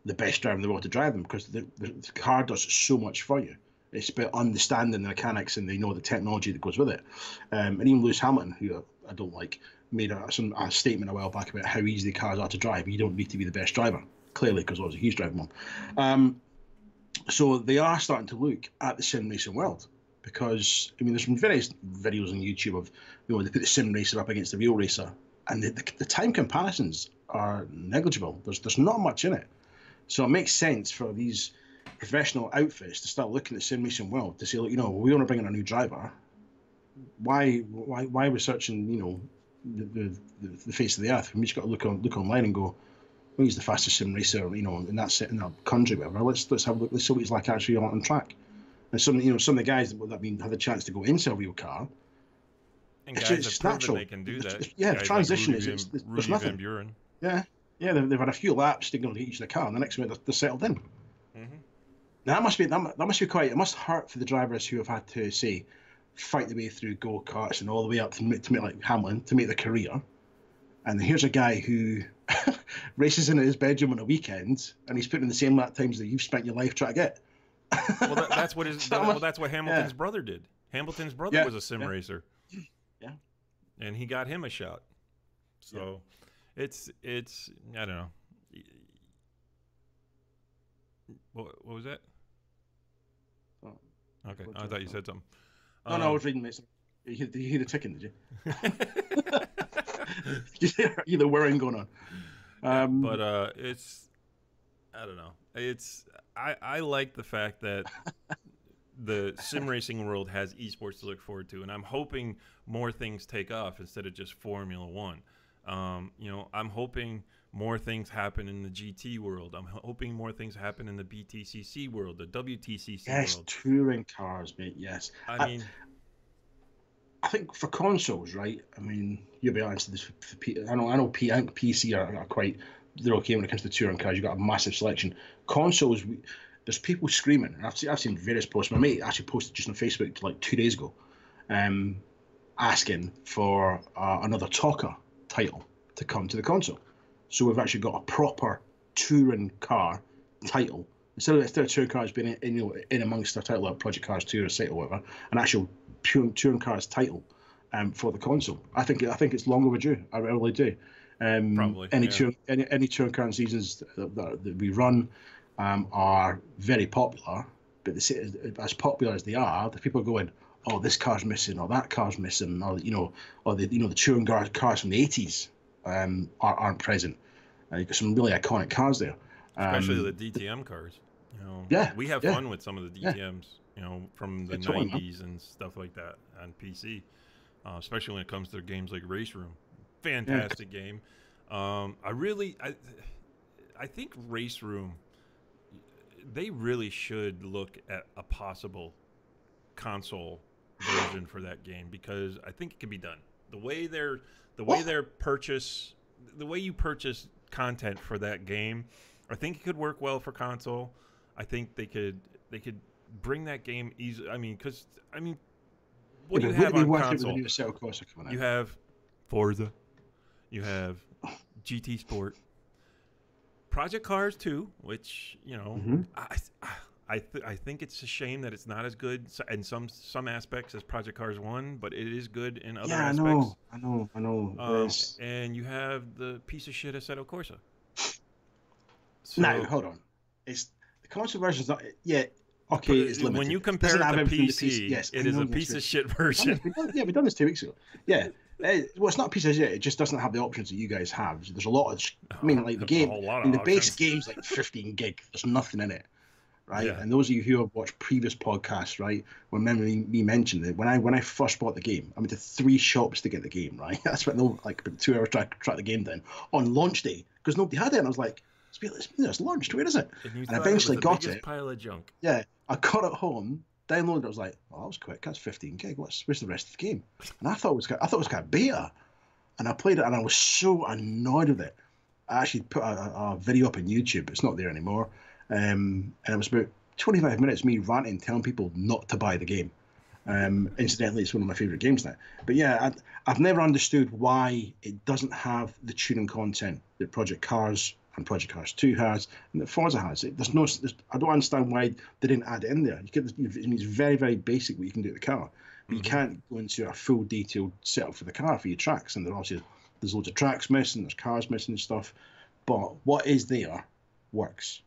Speaker 2: the best driver in the world to drive them because the car does so much for you. It's about understanding the mechanics and the technology that goes with it. And even Lewis Hamilton, who I don't like, made a statement a while back about how easy the cars are to drive. You don't need to be the best driver, clearly, because obviously he's driving one. So they are starting to look at the sim racing world because there's been various videos on YouTube of they put the sim racer up against the real racer, and the time comparisons are negligible. There's not much in it. So it makes sense for these professional outfits to start looking at the sim racing world to say, look, we want to bring in a new driver. Why are we searching, the face of the earth? We just got to look online and go, well, he's the fastest sim racer, in that country, whatever. Let's have a look. Let's see what he's like actually on track. And some of the guys that had the chance to go into a real car.
Speaker 1: And guys have proven they can do that.
Speaker 2: Yeah, the transition
Speaker 1: like
Speaker 2: there's nothing.
Speaker 1: Van Buren.
Speaker 2: Yeah, they've had a few laps to go to each of the car, and the next minute they're settled in.
Speaker 1: Mm-hmm.
Speaker 2: Now that must be quite. It must hurt for the drivers who have had to fight their way through go karts and all the way up to make like Hamilton to make their career. And here's a guy who races in his bedroom on a weekend, and he's putting in the same lap times that you've spent your life trying to get.
Speaker 1: Well, that's what that's what Hamilton's brother did. Hamilton's brother was a sim racer.
Speaker 2: Yeah.
Speaker 1: And he got him a shot. So it's I don't know. What was that?
Speaker 2: Oh,
Speaker 1: okay, I thought you said something.
Speaker 2: No, I was reading this. You hear the ticking, did you? You hear the whirring going on.
Speaker 1: But it's, I don't know. I like the fact that the sim racing world has esports to look forward to, and I'm hoping more things take off instead of just Formula One. I'm hoping more things happen in the GT world. I'm hoping more things happen in the BTCC world, the WTCC world.
Speaker 2: Yes, touring cars, mate. Yes. I think for consoles, right? You'll be honest. I know PC are quite. They're okay when it comes to touring cars. You've got a massive selection. Consoles, there's people screaming. And I've seen various posts. My mate actually posted just on Facebook like 2 days ago, asking for another Talker title to come to the console. So we've actually got a proper touring car title instead of touring cars being in amongst a title like Project Cars 2 or Site or whatever, an actual touring cars title for the console. I think it's long overdue. I really do.
Speaker 1: Probably
Speaker 2: any touring car seasons that we run are very popular, but as popular as they are, the people are going, oh, this car's missing, or that car's missing, or the touring cars from the 80s aren't present. You've got some really iconic cars there,
Speaker 1: especially the DTM cars. We have fun with some of the DTMs, from the 90s and stuff like that on PC, especially when it comes to games like Race Room. Fantastic game. I think Race Room, they really should look at a possible console version for that game, because I think it can be done. The way you purchase content for that game, I think it could work well for console. I think they could bring that game easily. What do you have on console? You have Forza, you have GT Sport, Project Cars 2, which I think it's a shame that it's not as good in some aspects as Project Cars 1, but it is good in other aspects.
Speaker 2: I know.
Speaker 1: And you have the piece of shit Assetto Corsa. So,
Speaker 2: now, hold on. It's the console version's not yet. Okay, it's limited.
Speaker 1: When you compare it to PC,
Speaker 2: yes,
Speaker 1: it is a piece of shit version.
Speaker 2: We've done this 2 weeks ago. Yeah. Well, it's not a piece of shit. It just doesn't have the options that you guys have. There's a lot of. The game. The base game's like 15 gig. There's nothing in it. right?
Speaker 1: Yeah.
Speaker 2: And those of you who have watched previous podcasts, right, remember me mentioned it when I first bought the game. I went to 3 shops to get the game, right? That's what like about 2 hours trying to track the game down on launch day because nobody had it, and I was like, it's launched. Where is it?
Speaker 1: And you
Speaker 2: And
Speaker 1: thought it was
Speaker 2: eventually
Speaker 1: the
Speaker 2: got
Speaker 1: biggest
Speaker 2: it.
Speaker 1: pile of junk.
Speaker 2: Yeah, I got it home, downloaded it. I was like, oh, that was quick. That's 15 gig. Where's the rest of the game? And I thought it was kind of beta, and I played it, and I was so annoyed with it. I actually put a video up on YouTube. It's not there anymore. And it was about 25 minutes me ranting, telling people not to buy the game. Incidentally, it's one of my favorite games now. But yeah, I've never understood why it doesn't have the tuning content that Project Cars and Project Cars 2 has and that Forza has. I don't understand why they didn't add it in there. It's very, very basic what you can do with the car. But you can't go into a full detailed setup for the car for your tracks. And there's loads of tracks missing, there's cars missing and stuff. But what is there works.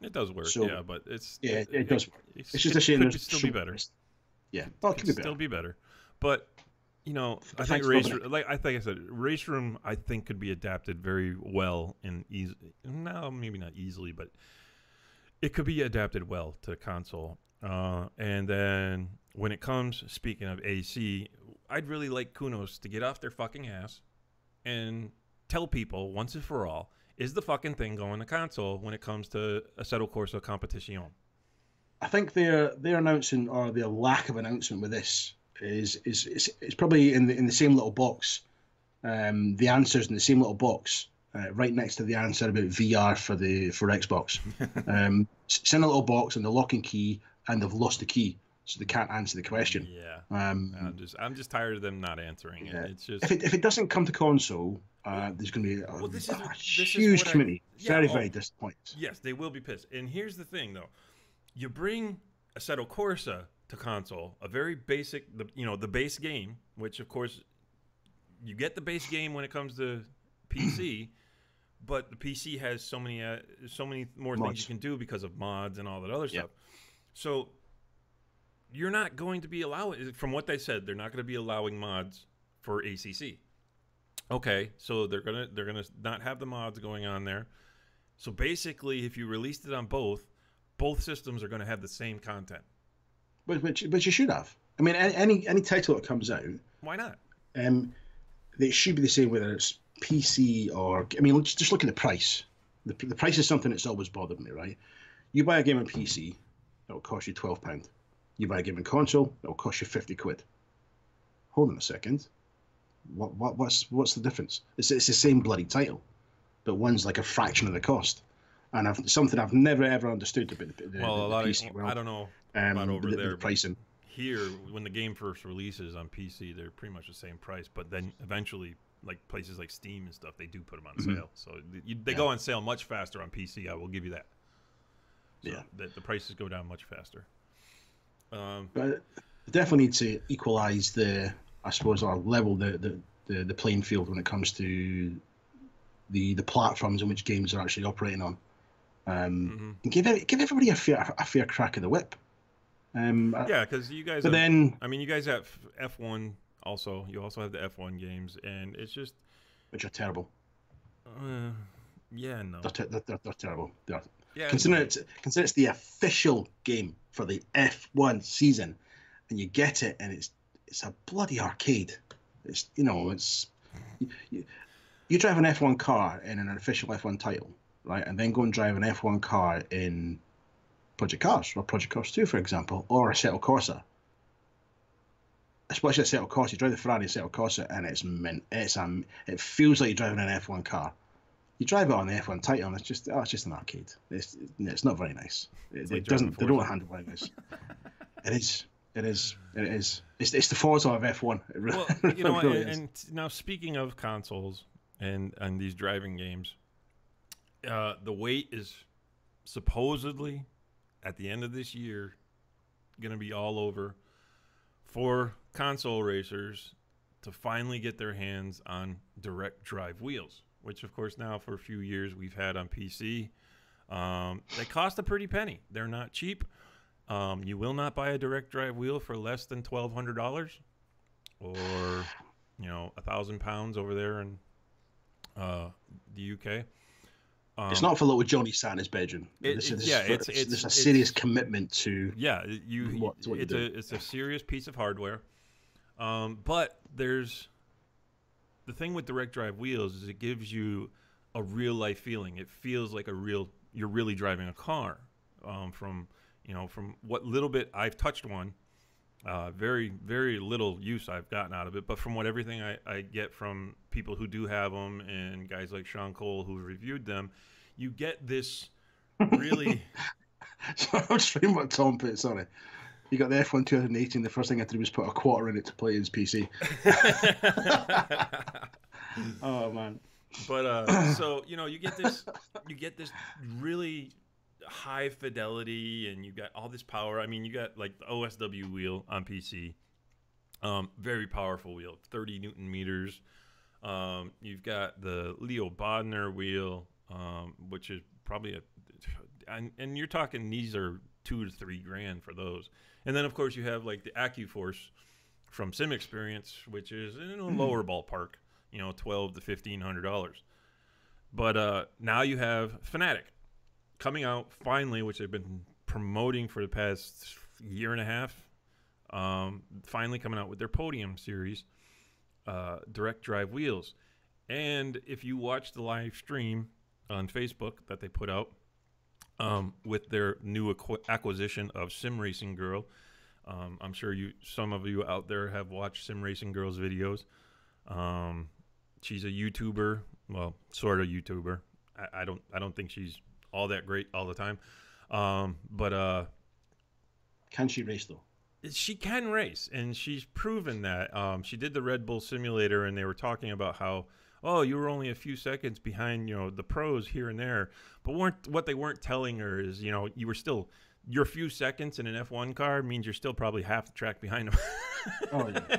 Speaker 1: It does work,
Speaker 2: So,
Speaker 1: yeah, but
Speaker 2: it does work. It's just a shame.
Speaker 1: It could still be better.
Speaker 2: Yeah, well, it could be better.
Speaker 1: Still be better, but I think I said, Race Room, I think could be adapted very well and easy. No, maybe not easily, but it could be adapted well to console. And then when it comes, speaking of AC, I'd really like Kunos to get off their fucking ass and tell people once and for all, is the fucking thing going to console when it comes to Assetto Corsa Competition?
Speaker 2: I think their announcement or their lack of announcement with this is probably in the same little box. The answer's in the same little box, right next to the answer about VR for Xbox. It's in a little box and the lock and key, and they've lost the key, so they can't answer the question.
Speaker 1: Yeah. I'm just tired of them not answering it. It's just
Speaker 2: if it doesn't come to console, there's going to be a huge community. Very disappointed.
Speaker 1: Yes, they will be pissed. And here's the thing, though. You bring Assetto Corsa to console, a very basic, the base game, which, of course, you get the base game when it comes to PC, but the PC has so many more
Speaker 2: mods.
Speaker 1: things you can do because of mods and all that other stuff. So you're not going to be allowing, from what they said, they're not going to be allowing mods for ACC. Okay, so they're gonna not have the mods going on there. So basically, if you released it on both systems are going to have the same content.
Speaker 2: But you should have. I mean, any title that comes out.
Speaker 1: Why not?
Speaker 2: They should be the same whether it's PC or. I mean, just look at the price. The price is something that's always bothered me, right? You buy a game on PC, it'll cost you £12. You buy a game on console, it'll cost you £50. Hold on a second. What's the difference? It's the same bloody title, but one's like a fraction of the cost. And something I've never ever understood about the PC world.
Speaker 1: I don't know about over there.
Speaker 2: The pricing.
Speaker 1: Here, when the game first releases on PC, they're pretty much the same price. But then eventually, like places like Steam and stuff, they do put them on sale. So they go on sale much faster on PC. I will give you that. So the prices go down much faster.
Speaker 2: But definitely need to equalize I suppose, or level the playing field when it comes to the platforms in which games are actually operating on. And give everybody a fair crack of the whip.
Speaker 1: Yeah, because you guys. You guys have F1 also. You also have the F1 games, and it's just
Speaker 2: which are terrible.
Speaker 1: Yeah, no,
Speaker 2: they're terrible.
Speaker 1: Yeah,
Speaker 2: consider it's the official game for the F1 season, and you get it, and it's a bloody arcade. It's you drive an F1 car in an official F1 title, right, and then go and drive an F1 car in Project Cars or Project Cars 2, for example, or Assetto Corsa. Especially Assetto Corsa, you drive the Ferrari Assetto Corsa, and it's mint. It feels like you're driving an F1 car. You drive it on the F1 title, and it's just an arcade. It's not very nice. They don't handle very nice. It is. It's the Forza of F1.
Speaker 1: Well, and now speaking of consoles and these driving games, the wait is supposedly at the end of this year going to be all over for console racers to finally get their hands on direct drive wheels, which of course now for a few years we've had on PC. They cost a pretty penny. They're not cheap. You will not buy a direct drive wheel for less than $1,200 or £1,000 over there in the UK.
Speaker 2: It's not for little Johnny sat in his bedroom. This is a serious commitment to.
Speaker 1: Yeah,
Speaker 2: it's
Speaker 1: a serious piece of hardware. But there's the thing with direct drive wheels is it gives you a real life feeling. It feels like you're really driving a car. From what little bit I've touched one, very very little use I've gotten out of it. But from everything I get from people who do have them and guys like Sean Cole who reviewed them, you get this really.
Speaker 2: So I'm just reading what Tom put. Sorry. You got the F1 2018. The first thing I did was put a quarter in it to play his PC. Oh man!
Speaker 1: But so you get this really high fidelity, and you got all this power. I mean, you got like the OSW wheel on PC, very powerful wheel, 30 Newton meters. You've got the Leo Bodner wheel, which is probably and you're talking these are $2,000 to $3,000 for those. And then, of course, you have like the AccuForce from Sim Experience, which is in a lower ballpark, $1,200 to $1,500. But now you have Fanatic coming out finally, which they've been promoting for the past year and a half. Finally coming out with their Podium series, direct drive wheels. And if you watch the live stream on Facebook that they put out, with their new acquisition of Sim Racing Girl. I'm sure some of you out there have watched Sim Racing Girl's videos. She's a YouTuber, well, sort of YouTuber. I don't think she's all that great all the time. But
Speaker 2: can she race though?
Speaker 1: She can race, and she's proven that. She did the Red Bull Simulator, and they were talking about how, oh, you were only a few seconds behind, the pros here and there. But what they weren't telling her is, you were still, your few seconds in an F1 car means you're still probably half the track behind them.
Speaker 2: Oh, yeah.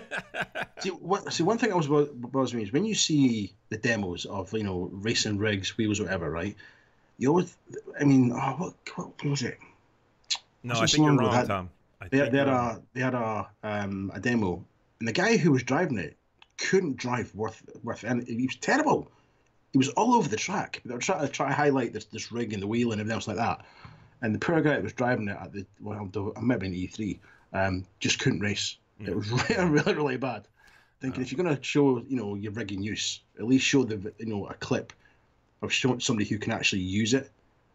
Speaker 2: See, one thing that bothers me is when you see the demos of, racing rigs, wheels, whatever, right? You always, what was it?
Speaker 1: No, I think you're wrong, Tom.
Speaker 2: They had a demo, and the guy who was driving it couldn't drive worth, and he was terrible. He was all over the track. They were trying to highlight this rig and the wheel and everything else like that. And the poor guy that was driving it at I might have been E3, just couldn't race. It was really, really bad. Thinking if you're going to show, your rig in use, at least show a clip of showing somebody who can actually use it.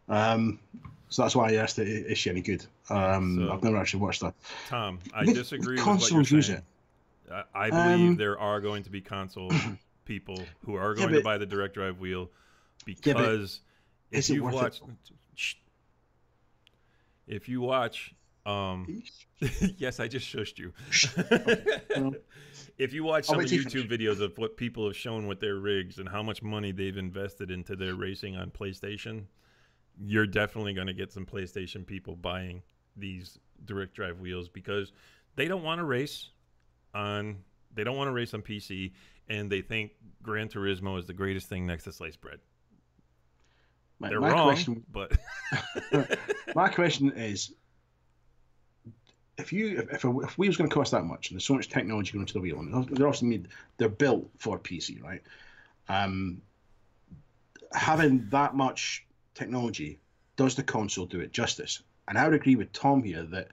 Speaker 2: So that's why I asked, is she any good? I've never actually watched that.
Speaker 1: Tom, I disagree with what you're saying. I believe there are going to be console people who are going to buy the direct drive wheel because if you watch, yes, I just shushed you. If you watch some of the YouTube videos of what people have shown with their rigs and how much money they've invested into their racing on PlayStation, you're definitely going to get some PlayStation people buying these direct drive wheels because they don't want to race on PC, and they think Gran Turismo is the greatest thing next to sliced bread. They're wrong, but
Speaker 2: my question is, if wheels going to cost that much, and there's so much technology going into the wheel, and they're built for PC, right? Having that much technology, does the console do it justice? And I would agree with Tom here that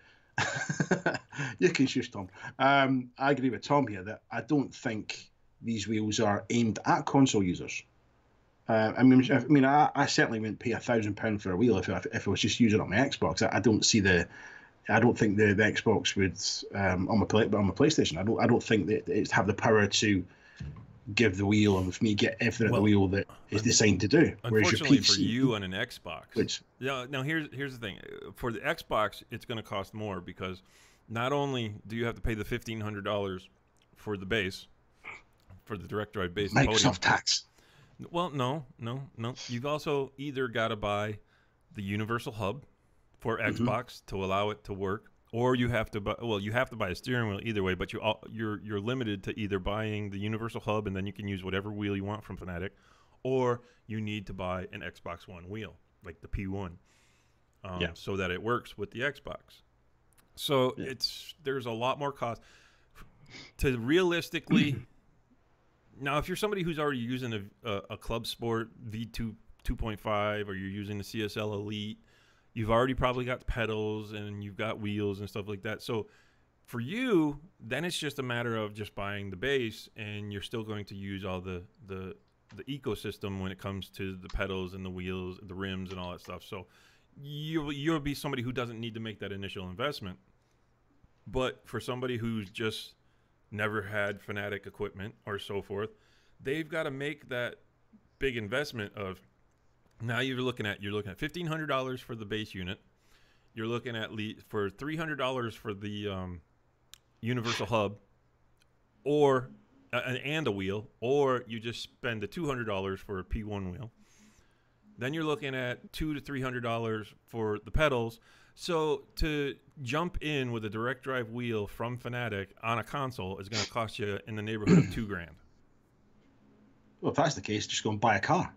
Speaker 2: you can shush Tom. I agree with Tom here that I don't think these wheels are aimed at console users. I certainly wouldn't pay £1,000 for a wheel if I was just using it on my Xbox. I don't think the Xbox would on my PlayStation. I don't think that it have the power to give the wheel and for me get everything at the wheel that is designed to do.
Speaker 1: Unfortunately for you on an Xbox, now here's the thing. For the Xbox, it's going to cost more because not only do you have to pay the $1,500 for the base, for the direct drive base,
Speaker 2: Microsoft tax.
Speaker 1: Well, no. You've also either got to buy the Universal Hub for Xbox to allow it to work, or you have to buy a steering wheel either way. But you're limited to either buying the Universal Hub and then you can use whatever wheel you want from Fanatic, or you need to buy an Xbox One wheel like the P1, so that it works with the Xbox. So there's a lot more cost to realistically. Now, if you're somebody who's already using a Club Sport V2 2.5 or you're using the CSL Elite, you've already probably got pedals and you've got wheels and stuff like that. So for you, then it's just a matter of just buying the base, and you're still going to use all the ecosystem when it comes to the pedals and the wheels, the rims and all that stuff. So you'll be somebody who doesn't need to make that initial investment. But for somebody who's just never had Fanatic equipment or so forth, they've got to make that big investment of, now you're looking at $1,500 for the base unit. You're looking at for $300 for the universal hub, or and a wheel, or you just spend the $200 for a P1 wheel. Then you're looking at $200 to $300 for the pedals. So to jump in with a direct drive wheel from Fanatic on a console is going to cost you in the neighborhood of $2,000.
Speaker 2: Well, if that's the case, just go and buy a car.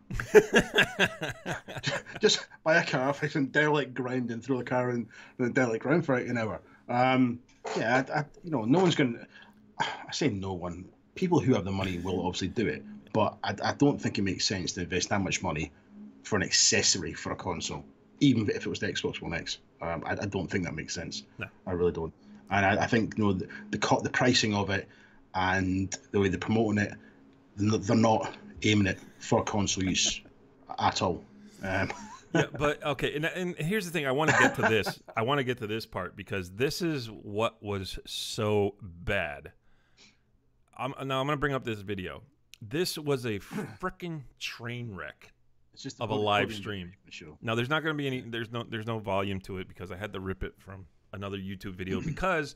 Speaker 2: Just buy a car, fix some derelict ground, and throw the car in the derelict ground for an hour. No one's going to. I say no one. People who have the money will obviously do it, but I don't think it makes sense to invest that much money for an accessory for a console, even if it was the Xbox One X. I don't think that makes sense. No. I really don't. And I think the pricing of it and the way they're promoting it, they're not aiming it for console use at all.
Speaker 1: Yeah, but okay, and here's the thing. I want to get to this. I want to get to this part because this is what was so bad. Now I'm going to bring up this video. This was a freaking train wreck of a live stream. Now there's not going to be any. There's no volume to it because I had to rip it from another YouTube video because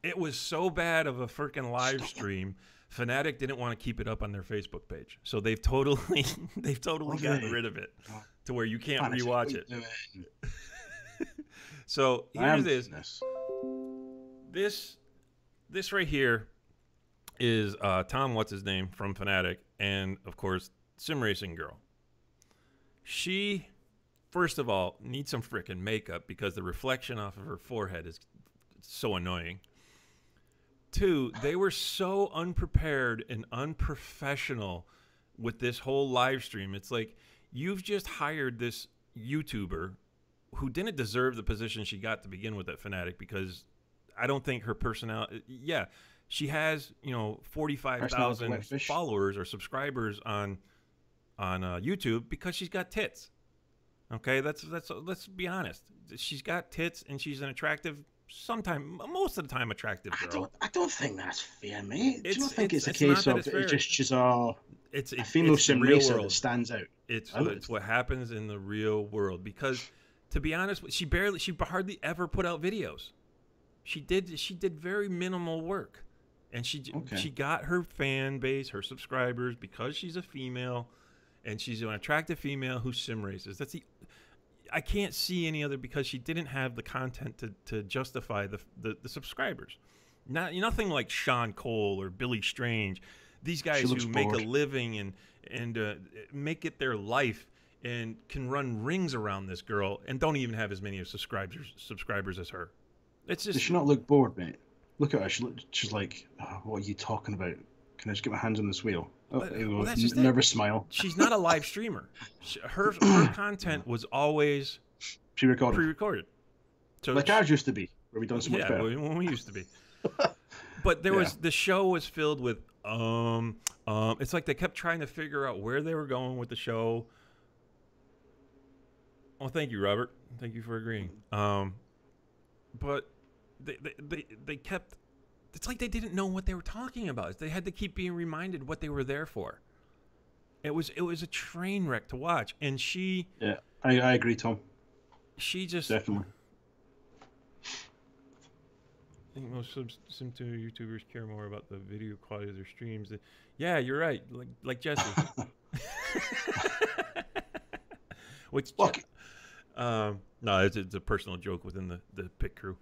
Speaker 1: it was so bad of a freaking live stream. Fanatic didn't want to keep it up on their Facebook page, so they've totally gotten rid of it to where you can't rewatch it. So here's this right here is Tom, what's his name, from Fanatic, and of course Sim Racing Girl. She, first of all, needs some freaking makeup because the reflection off of her forehead is so annoying. Two, they were so unprepared and unprofessional with this whole live stream. It's like you've just hired this YouTuber who didn't deserve the position she got to begin with at Fanatic, because I don't think her personality. Yeah, she has 45,000 followers or subscribers on YouTube because she's got tits. Okay, let's be honest. She's got tits and she's an attractive. Most of the time, attractive girl.
Speaker 2: I don't think that's fair, mate. Do you not think it's a case of it's just she's a female sim racer that stands out?
Speaker 1: It's what happens in the real world. Because to be honest, she hardly ever put out videos. She did very minimal work, and she got her fan base, her subscribers, because she's a female, and she's an attractive female who sim races. I can't see any other, because she didn't have the content to justify the subscribers. Nothing like Sean Cole or Billy Strange. These guys who make a living and make it their life and can run rings around this girl and don't even have as many subscribers as her. It's just.
Speaker 2: Does she not look bored, mate? Look at her. She's like, what are you talking about? Can I just get my hands on this wheel? Never smile.
Speaker 1: She's not a live streamer. Her content was always pre-recorded. So
Speaker 2: like ours used to be, where we done so much better.
Speaker 1: When we used to be. But the show was filled with it's like they kept trying to figure out where they were going with the show. Oh, thank you, Robert. Thank you for agreeing. But they kept. It's like they didn't know what they were talking about. They had to keep being reminded what they were there for. It was a train wreck to watch, and she.
Speaker 2: Yeah, I agree, Tom.
Speaker 1: She just
Speaker 2: definitely.
Speaker 1: I think most Sim2 YouTubers care more about the video quality of their streams. Yeah, you're right. Like Jesse. Which no, it's a personal joke within the pit crew.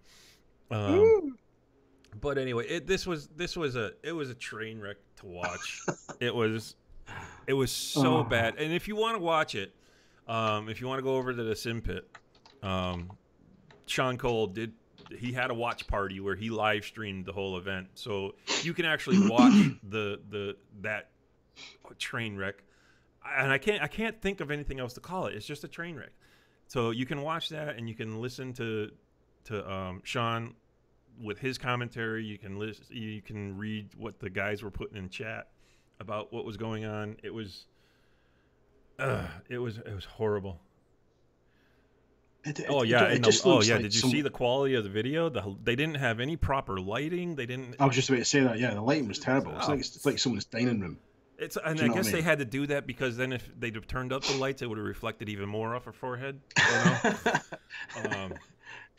Speaker 1: But anyway, this was a train wreck to watch. It was so bad. And if you want to watch it, if you want to go over to the Sim Pit, Sean Cole he had a watch party where he live streamed the whole event, so you can actually watch that train wreck. and I can't think of anything else to call it. It's just a train wreck. So you can watch that, and you can listen to Sean with his commentary. You can you can read what the guys were putting in chat about what was going on. It was horrible. Did you see the quality of the video? They didn't have any proper lighting. They didn't.
Speaker 2: I was just about to say that. Yeah, the lighting was terrible. It's like someone's dining room.
Speaker 1: I guess they had to do that because then if they'd have turned up the lights, it would have reflected even more off her forehead.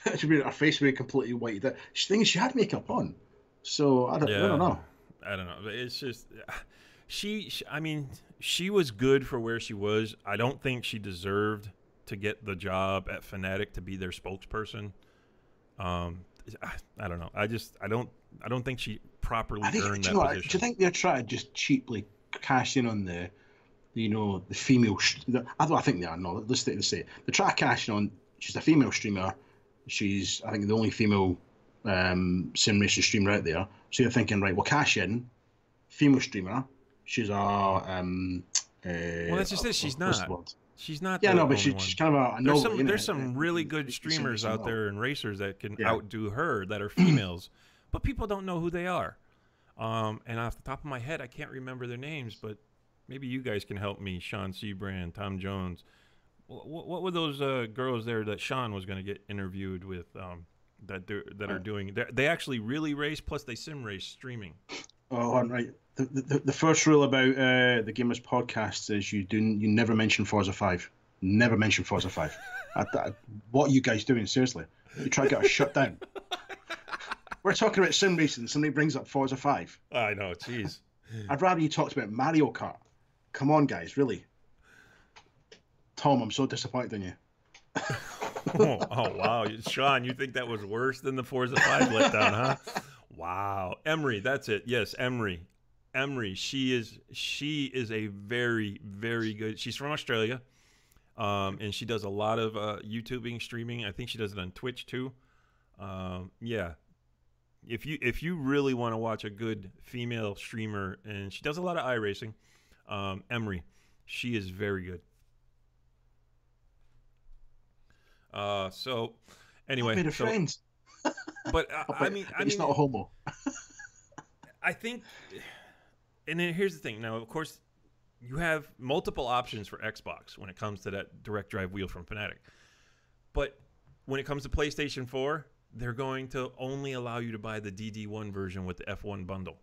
Speaker 2: It should be her face would be completely white. She had makeup on, so I don't know.
Speaker 1: I don't know. It's just I mean, she was good for where she was. I don't think she deserved to get the job at Fnatic to be their spokesperson. I don't know. I don't think she properly earned that position.
Speaker 2: Do you think they're trying to just cheaply cash in on the female? I think they are. No, let's say they're trying to cash in on. She's a female streamer. She's, I think, the only female sim racing streamer out there. So you're thinking, right, we'll cash in. Female streamer. She's well,
Speaker 1: that's just it. She's not. She's not.
Speaker 2: Yeah, no, but she's kind of a.
Speaker 1: There's some really good streamers out there and racers that can outdo her that are females, but people don't know who they are. And off the top of my head, I can't remember their names, but maybe you guys can help me. Sean Seabrand, Tom Jones. What were those girls there that Sean was going to get interviewed with? That are doing. They actually really race, plus they sim race streaming.
Speaker 2: Oh, right. The first rule about the Gamerz podcast is you never mention Forza 5. Never mention Forza 5. What are you guys doing? Seriously, you try to get us shut down. We're talking about sim racing. Somebody brings up Forza 5.
Speaker 1: I know, jeez.
Speaker 2: I'd rather you talked about Mario Kart. Come on, guys, really. Tom, I'm so disappointed in you.
Speaker 1: oh wow, Sean, you think that was worse than the Forza 5 letdown, huh? Wow, Emery, that's it. Yes, Emery, she is a very, very good. She's from Australia, and she does a lot of YouTubing, streaming. I think she does it on Twitch too. Yeah, if you really want to watch a good female streamer, and she does a lot of iRacing, Emery, she is very good. So anyway,
Speaker 2: I made a friend.
Speaker 1: But I mean,
Speaker 2: he's not a homo.
Speaker 1: I think, and then here's the thing. Now, of course, you have multiple options for Xbox when it comes to that direct drive wheel from Fnatic. But when it comes to PlayStation 4, they're going to only allow you to buy the DD1 version with the F1 bundle.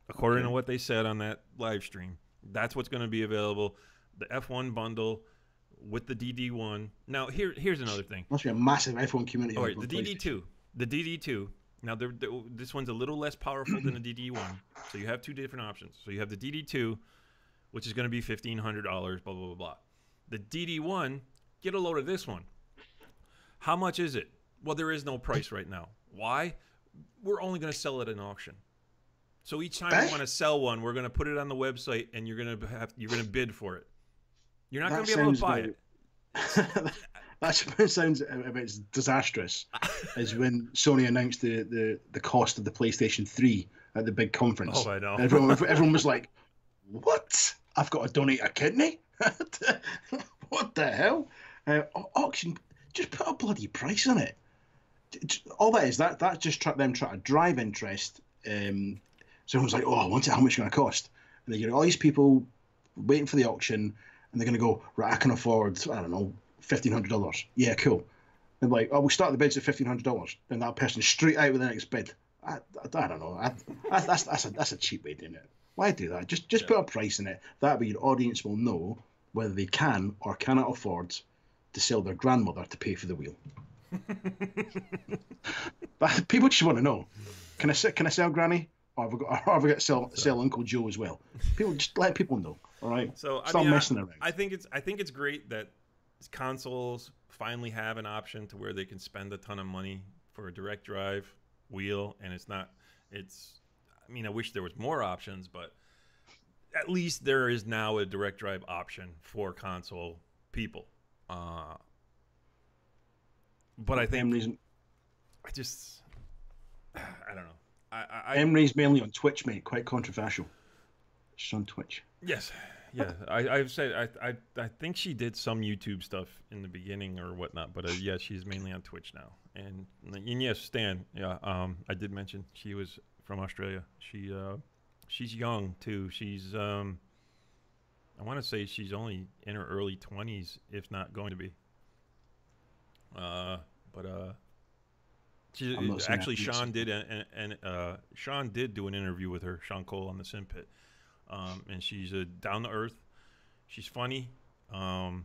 Speaker 1: According to what they said on that live stream, that's what's going to be available. The F1 bundle with the DD1. Now, here's another thing.
Speaker 2: Must be a massive F1 community.
Speaker 1: All right, the DD2. The DD2. Now, this one's a little less powerful than the DD1. So you have two different options. So you have the DD2, which is going to be $1,500, blah, blah, blah, blah. The DD1, get a load of this one. How much is it? Well, there is no price right now. Why? We're only going to sell it at an auction. So each time we want to sell one, we're going to put it on the website, and you're going to bid for it. You're not going to be able to buy it.
Speaker 2: That sounds about as disastrous as when Sony announced the cost of the PlayStation 3 at the big conference.
Speaker 1: Oh, I know.
Speaker 2: Everyone was like, "What? I've got to donate a kidney? What the hell? Auction? Just put a bloody price on it." All that is that's just them trying to drive interest. So everyone's like, "Oh, I want it. How much is it going to cost?" And they get all these people waiting for the auction. And they're going to go, right, I can afford, I don't know, $1,500. Yeah, cool. And like, oh, we'll start the bids at $1,500. Then that person straight out with the next bid. I don't know. That's a cheap way of doing it. Why do that? Just put a price in it. That way your audience will know whether they can or cannot afford to sell their grandmother to pay for the wheel. People just want to know. Can I sell Granny? Or have I got to sell Uncle Joe as well? People just let people know. All right.
Speaker 1: So
Speaker 2: stop messing around.
Speaker 1: I think it's great that consoles finally have an option to where they can spend a ton of money for a direct drive wheel, and it's not. I mean, I wish there was more options, but at least there is now a direct drive option for console people. But I think I don't know.
Speaker 2: Emery's mainly on Twitch, mate. Quite controversial. She's on Twitch.
Speaker 1: Yes. Yeah, I've said I think she did some YouTube stuff in the beginning or whatnot, but yeah, she's mainly on Twitch now. And yes, Stan, yeah, I did mention she was from Australia. She's young too. She's I want to say she's only in her early 20s, if not going to be. But she
Speaker 2: I'm not saying
Speaker 1: actually
Speaker 2: that.
Speaker 1: Sean did do an interview with her, Sean Cole on the Sim Pit. And she's down to earth. She's funny, and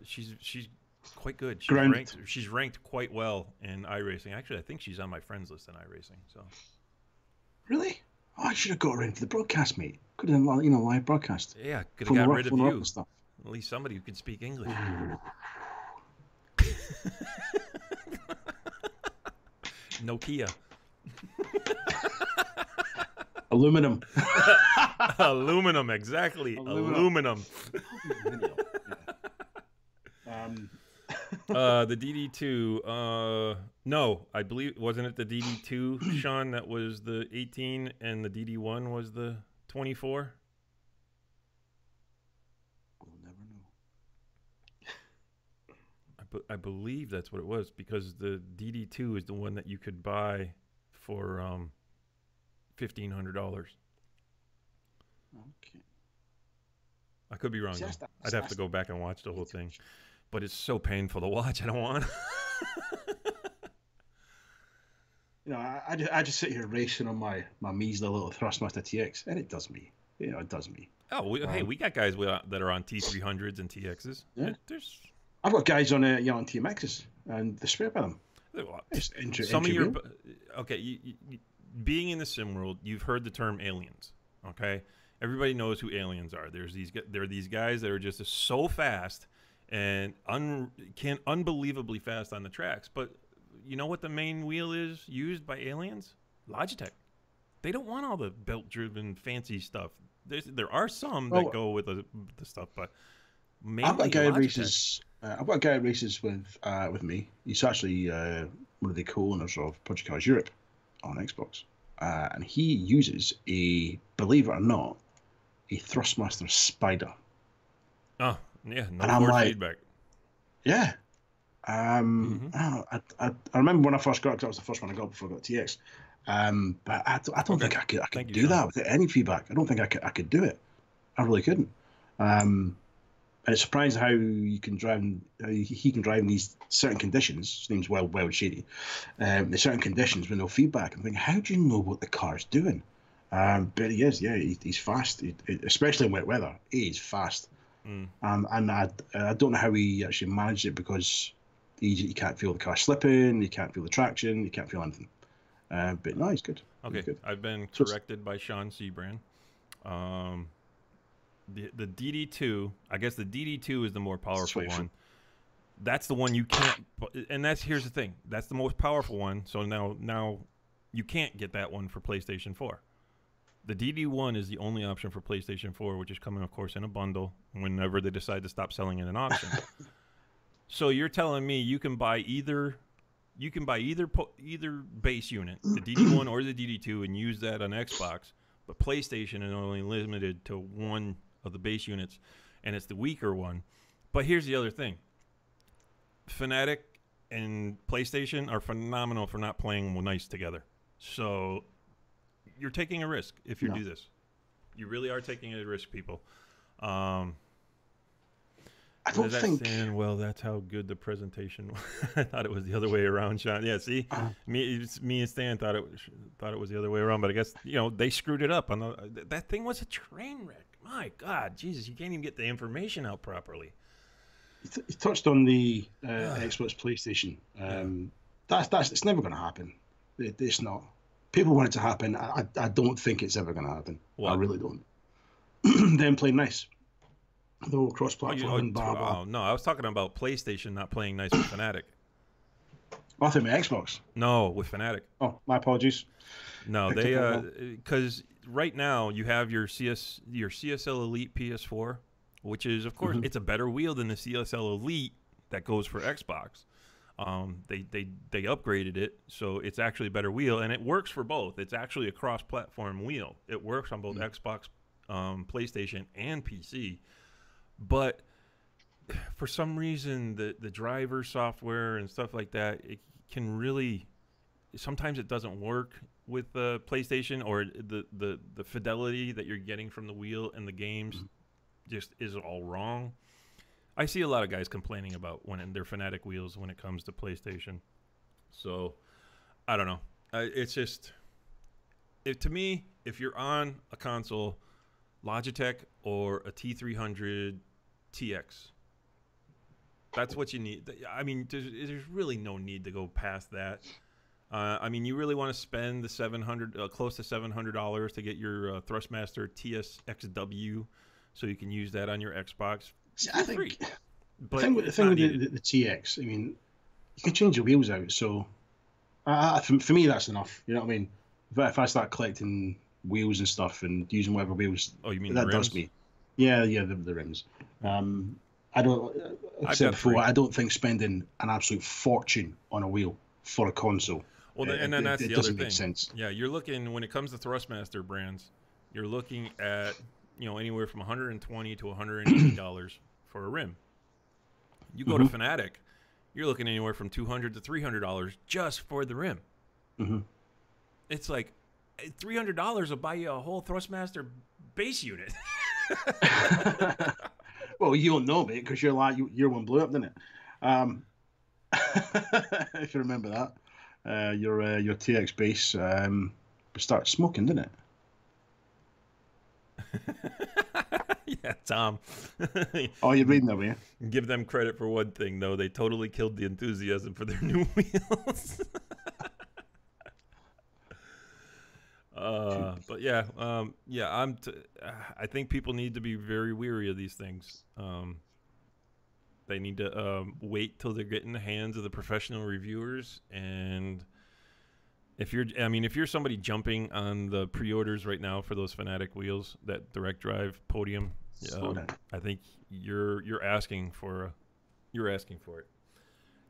Speaker 1: she's quite good. She's ranked quite well in iRacing. Actually, I think she's on my friends list in iRacing. So
Speaker 2: Really? Oh, I should have got her in for the broadcast, mate. Could have done, live broadcast.
Speaker 1: Yeah, could have got rid of you. At least somebody who could speak English. Nokia.
Speaker 2: Aluminum.
Speaker 1: Aluminum, exactly. Aluminum. The DD2. No, I believe, wasn't it the DD2, Sean, that was the 18, and the DD1 was the 24?
Speaker 2: We'll never know.
Speaker 1: I believe that's what it was, because the DD2 is the one that you could buy for $1,500.
Speaker 2: Okay.
Speaker 1: I could be wrong. I'd have to go back and watch the whole thing, but it's so painful to watch. I don't want.
Speaker 2: I just sit here racing on my measly little Thrustmaster TX, and it does me. It does me.
Speaker 1: Oh, hey, we got guys that are on T300s and TXs.
Speaker 2: Yeah. I've got guys on on TMXs, and they swear by them.
Speaker 1: Some of your being in the sim world, you've heard the term aliens. Okay, everybody knows who aliens are. There are these guys that are just so fast and unbelievably fast on the tracks. But you know what the main wheel is used by aliens? Logitech. They don't want all the belt-driven fancy stuff. There are some that go with the stuff, but mainly
Speaker 2: I've got a guy
Speaker 1: Logitech.
Speaker 2: who races with me. He's actually one of the co-owners of Project Cars Europe on Xbox. And he uses believe it or not, a Thrustmaster Spider.
Speaker 1: Oh, yeah, no force feedback.
Speaker 2: Yeah. I remember when I first got it, 'cause that was the first one I got before I got TX. But I don't think I could do that without any feedback. I don't think I could do it. I really couldn't. And it's surprising how he can drive in these certain conditions. His name's Wild Shady. The certain conditions with no feedback. I'm thinking, how do you know what the car's doing? But he is, yeah. He's fast, especially in wet weather. He is fast. And I don't know how he actually managed it, because he can't feel the car slipping. He can't feel the traction. He can't feel anything. But no, he's good.
Speaker 1: Okay,
Speaker 2: he's good.
Speaker 1: I've been corrected by Sean Seabrand. The DD2, I guess the DD2 is the more powerful one. That's the one you can't, and here's the thing. That's the most powerful one. So now you can't get that one for PlayStation 4. The DD1 is the only option for PlayStation 4, which is coming, of course, in a bundle whenever they decide to stop selling it in auction. So you're telling me you can buy either base unit, the DD1 or the DD2, and use that on Xbox, but PlayStation is only limited to one of the base units, and it's the weaker one. But here's the other thing. Fnatic and PlayStation are phenomenal for not playing nice together. So you're taking a risk if you do this. You really are taking a risk, people.
Speaker 2: I don't think.
Speaker 1: Well, that's how good the presentation was. I thought it was the other way around, Sean. Yeah, see, me and Stan thought it was the other way around, but I guess they screwed it up. That thing was a train wreck. My God, Jesus, you can't even get the information out properly.
Speaker 2: You touched on the Xbox PlayStation. That's it's never going to happen. It's not. People want it to happen. I don't think it's ever going to happen. What? I really don't. Them playing nice. The whole cross-platform blah, blah.
Speaker 1: Oh, no, I was talking about PlayStation not playing nice with Fnatic.
Speaker 2: I think my Xbox.
Speaker 1: No, with Fnatic.
Speaker 2: Oh, my apologies.
Speaker 1: No, they because right now you have your CSL Elite PS4, which is, of course, it's a better wheel than the CSL Elite that goes for Xbox. They upgraded it, so it's actually a better wheel, and it works for both. It's actually a cross-platform wheel. It works on both Xbox PlayStation and PC, but for some reason the driver software and stuff like that, it can really, sometimes it doesn't work with the PlayStation, or the fidelity that you're getting from the wheel and the games just is all wrong. I see a lot of guys complaining about when their Fanatic wheels when it comes to PlayStation. So I don't know. It's just, to me, if you're on a console, Logitech or a T300 TX, that's what you need. I mean, there's really no need to go past that. I mean, you really want to spend the close to $700 to get your Thrustmaster TSXW, so you can use that on your Xbox.
Speaker 2: See, I think free. But the thing with the TX, I mean, you can change the wheels out. So for me, that's enough. You know what I mean? If I start collecting wheels and stuff and using whatever wheels,
Speaker 1: you mean
Speaker 2: that does me. Yeah, the rims. I don't. Like I said before, I don't think spending an absolute fortune on a wheel for a console.
Speaker 1: Well, and then that's the other thing.
Speaker 2: Make sense.
Speaker 1: Yeah, you're looking, when it comes to Thrustmaster brands, you're looking at anywhere from $120 to $180 for a rim. You go to Fanatic, you're looking anywhere from $200 to $300 just for the rim. It's like $300 will buy you a whole Thrustmaster base unit.
Speaker 2: Well, you don't know, mate, because your one blew up, didn't it? If you remember that, your TX base started smoking, didn't it?
Speaker 1: Yeah, Tom.
Speaker 2: Oh, you're reading that, were you?
Speaker 1: Give them credit for one thing, though. They totally killed the enthusiasm for their new wheels. But yeah, I think people need to be very weary of these things. They need to wait till they get in the hands of the professional reviewers. And if you're somebody jumping on the pre-orders right now for those Fanatic wheels, that direct drive podium, I think you're asking for it.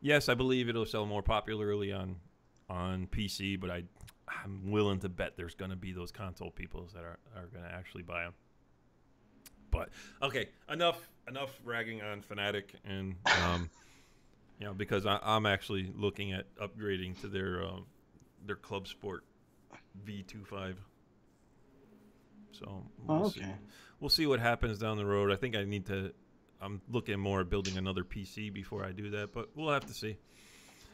Speaker 1: Yes, I believe it'll sell more popularly on PC, but I'm willing to bet there's going to be those console people that are going to actually buy them. But okay, enough ragging on Fanatic, and because I'm actually looking at upgrading to their Club Sport V25. So we'll see what happens down the road. I think I'm looking more at building another PC before I do that, but we'll have to see.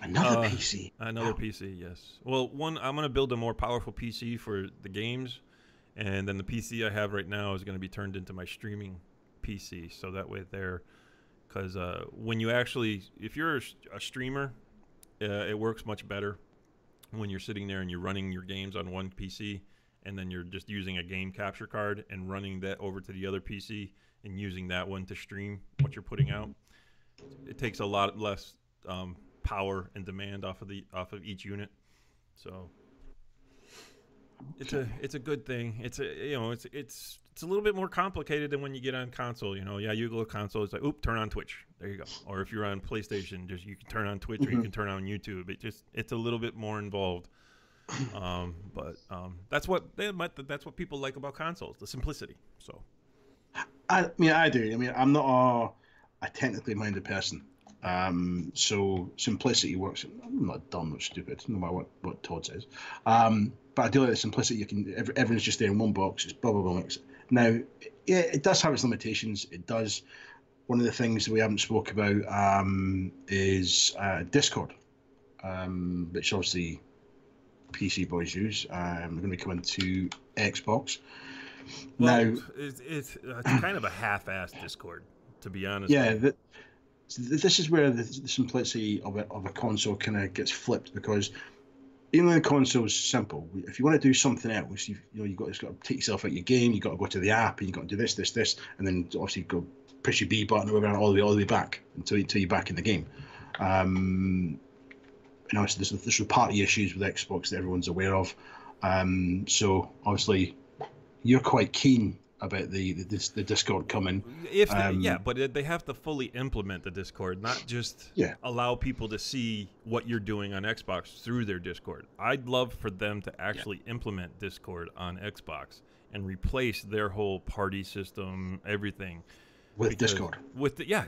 Speaker 2: Another PC.
Speaker 1: Another PC, yes. Well, I'm going to build a more powerful PC for the games, and then the PC I have right now is going to be turned into my streaming PC. So that way because when you if you're a streamer, it works much better when you're sitting there and you're running your games on one PC, and then you're just using a game capture card and running that over to the other PC and using that one to stream what you're putting out. It takes a lot less power and demand off of each unit, so it's a good thing. It's a little bit more complicated than when you get on console. You go to console, it's like, turn on Twitch, there you go. Or if you're on PlayStation, just you can turn on Twitch or you can turn on YouTube. It's a little bit more involved. But that's what people like about consoles, the simplicity. So
Speaker 2: I do. I'm not a technically minded person. So simplicity works. I'm not dumb or stupid, no matter what Todd says. But I do like the simplicity. Everyone's just there in one box. It's blah blah blah. Now, yeah, it does have its limitations. It does. One of the things that we haven't spoke about is Discord, which obviously PC boys use. We're going to be coming to Xbox.
Speaker 1: Well,
Speaker 2: now,
Speaker 1: it's kind of a half-assed Discord, to be honest.
Speaker 2: Yeah. This is where the simplicity of a console kind of gets flipped, because even though the console is simple, if you want to do something else, you've got to take yourself out of your game. You've got to go to the app, and you've got to do this, and then obviously go push your B button or whatever all the way back until you're back in the game. So there's party issues with Xbox that everyone's aware of. So obviously you're quite keen about the Discord coming.
Speaker 1: If yeah, but they have to fully implement the Discord, not just
Speaker 2: Yeah.
Speaker 1: allow people to see what you're doing on Xbox through their Discord. I'd love for them to actually implement Discord on Xbox and replace their whole party system, everything
Speaker 2: with Discord.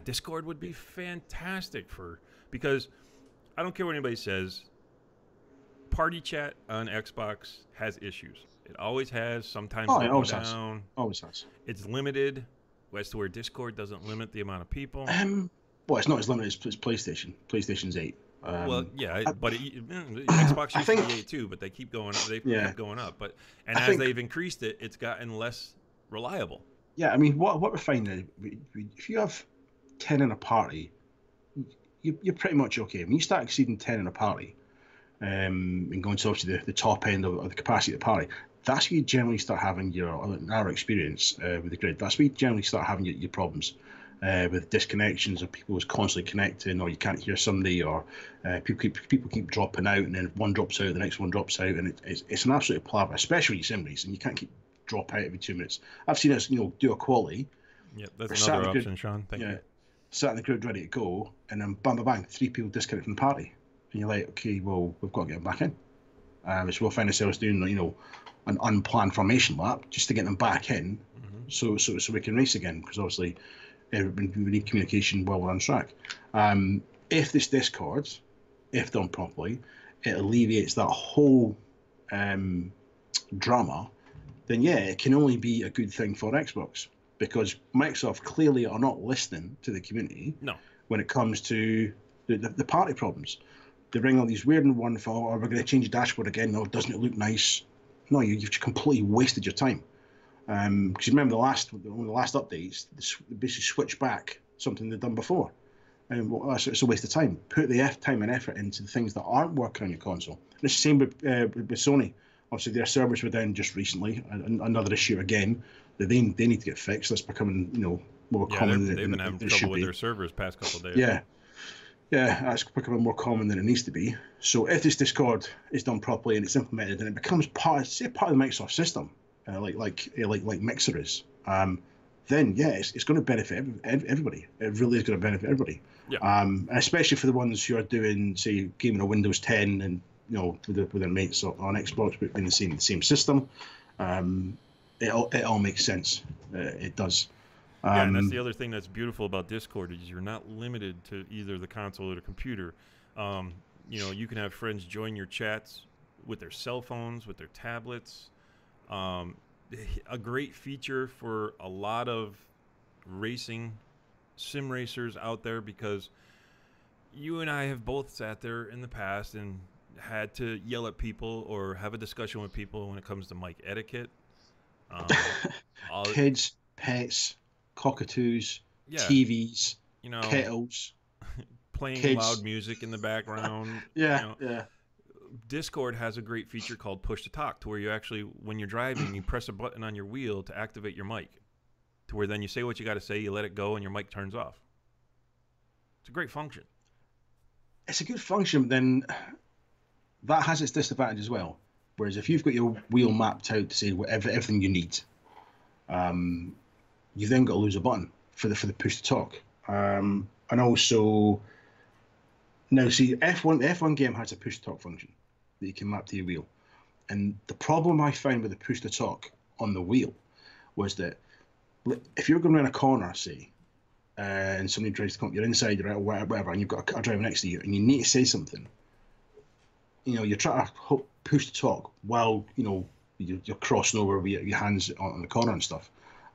Speaker 1: Discord would be fantastic because I don't care what anybody says. Party chat on Xbox has issues. It always has. Sometimes it goes down.
Speaker 2: Always has.
Speaker 1: It's limited as to where Discord doesn't limit the amount of people.
Speaker 2: Well, it's not as limited as PlayStation. PlayStation's 8.
Speaker 1: But Xbox used to be 8 too, but they keep going up. They keep going up. As they've increased it, it's gotten less reliable.
Speaker 2: Yeah, I mean, what we're finding, if you have 10 in a party, you're pretty much okay. When you start exceeding 10 in a party, and going to obviously the top end of the capacity of the party, that's where you generally start having in our experience with the grid, that's where you generally start having your problems with disconnections, or people who's constantly connecting, or you can't hear somebody, or people keep dropping out, and then one drops out, the next one drops out, and it's an absolute palaver, especially with sim racing. You can't keep drop out every 2 minutes. I've seen us, do a quality.
Speaker 1: Yeah, that's another option, Sean. Thank you.
Speaker 2: Sat in the grid ready to go, and then bang, bang, bang, 3 people disconnect from the party. And you're like, okay, well, we've got to get them back in. So we'll find ourselves doing, an unplanned formation lap just to get them back in, so we can race again. Because obviously, we need communication while we're on track. If this Discord, if done properly, it alleviates that whole drama. Then it can only be a good thing for Xbox, because Microsoft clearly are not listening to the community.
Speaker 1: No.
Speaker 2: When it comes to the party problems. They bring all these weird and wonderful, we're going to change the dashboard again. No, doesn't it look nice? No, you've completely wasted your time. Because you remember one of the last updates, they basically switched back something they'd done before. And it's a waste of time. Put the time and effort into the things that aren't working on your console. And it's the same with Sony. Obviously, their servers were down just recently. Another issue again. They need to get fixed. That's becoming more common than it should be.
Speaker 1: They've been having trouble with their servers past couple of days.
Speaker 2: Yeah, that's becoming more common than it needs to be. So if this Discord is done properly and it's implemented and it becomes part of the Microsoft system, like Mixer is, then it's going to benefit everybody. It really is going to benefit everybody.
Speaker 1: Yeah.
Speaker 2: Especially for the ones who are doing, say, gaming on Windows 10 and with their mates on Xbox, but in the same system. It all makes sense. It does.
Speaker 1: And that's the other thing that's beautiful about Discord is you're not limited to either the console or the computer. You can have friends join your chats with their cell phones, with their tablets. A great feature for a lot of sim racers out there, because you and I have both sat there in the past and had to yell at people or have a discussion with people when it comes to mic etiquette.
Speaker 2: Kids, pets, cockatoos, TVs, kettles,
Speaker 1: playing loud music in the background. Discord has a great feature called push to talk, to where you actually, when you're driving, you press a button on your wheel to activate your mic, to where then you say what you got to say, you let it go, and your mic turns off. It's a great function.
Speaker 2: It's a good function, but then that has its disadvantage as well. Whereas if you've got your wheel mapped out to say everything you need, you then got to lose a button for the push to talk. And also, now see, the F1 game has a push to talk function that you can map to your wheel. And the problem I found with the push to talk on the wheel was that if you're going around a corner, say, and somebody tries to come up, you're inside, you're out, whatever, and you've got a driver next to you, and you need to say something, you're trying to push to talk while you're crossing over with your hands on the corner and stuff.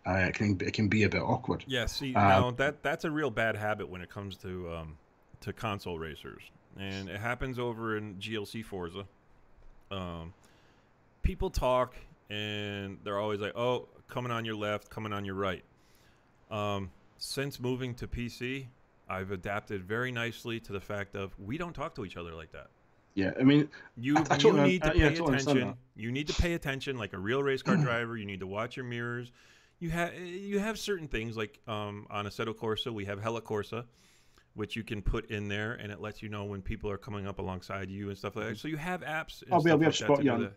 Speaker 2: It can be a bit awkward.
Speaker 1: Yeah, see, now that's a real bad habit when it comes to console racers, and it happens over in GLC Forza. People talk, and they're always like, "Oh, coming on your left, coming on your right." Since moving to PC, I've adapted very nicely to the fact of we don't talk to each other like that.
Speaker 2: Yeah, I mean,
Speaker 1: you need to pay attention. You need to pay attention like a real race car driver. You need to watch your mirrors. You have certain things like on Assetto Corsa, we have Hella Corsa, which you can put in there, and it lets you know when people are coming up alongside you and stuff like that. So you have apps.
Speaker 2: I'll be able to spot you on.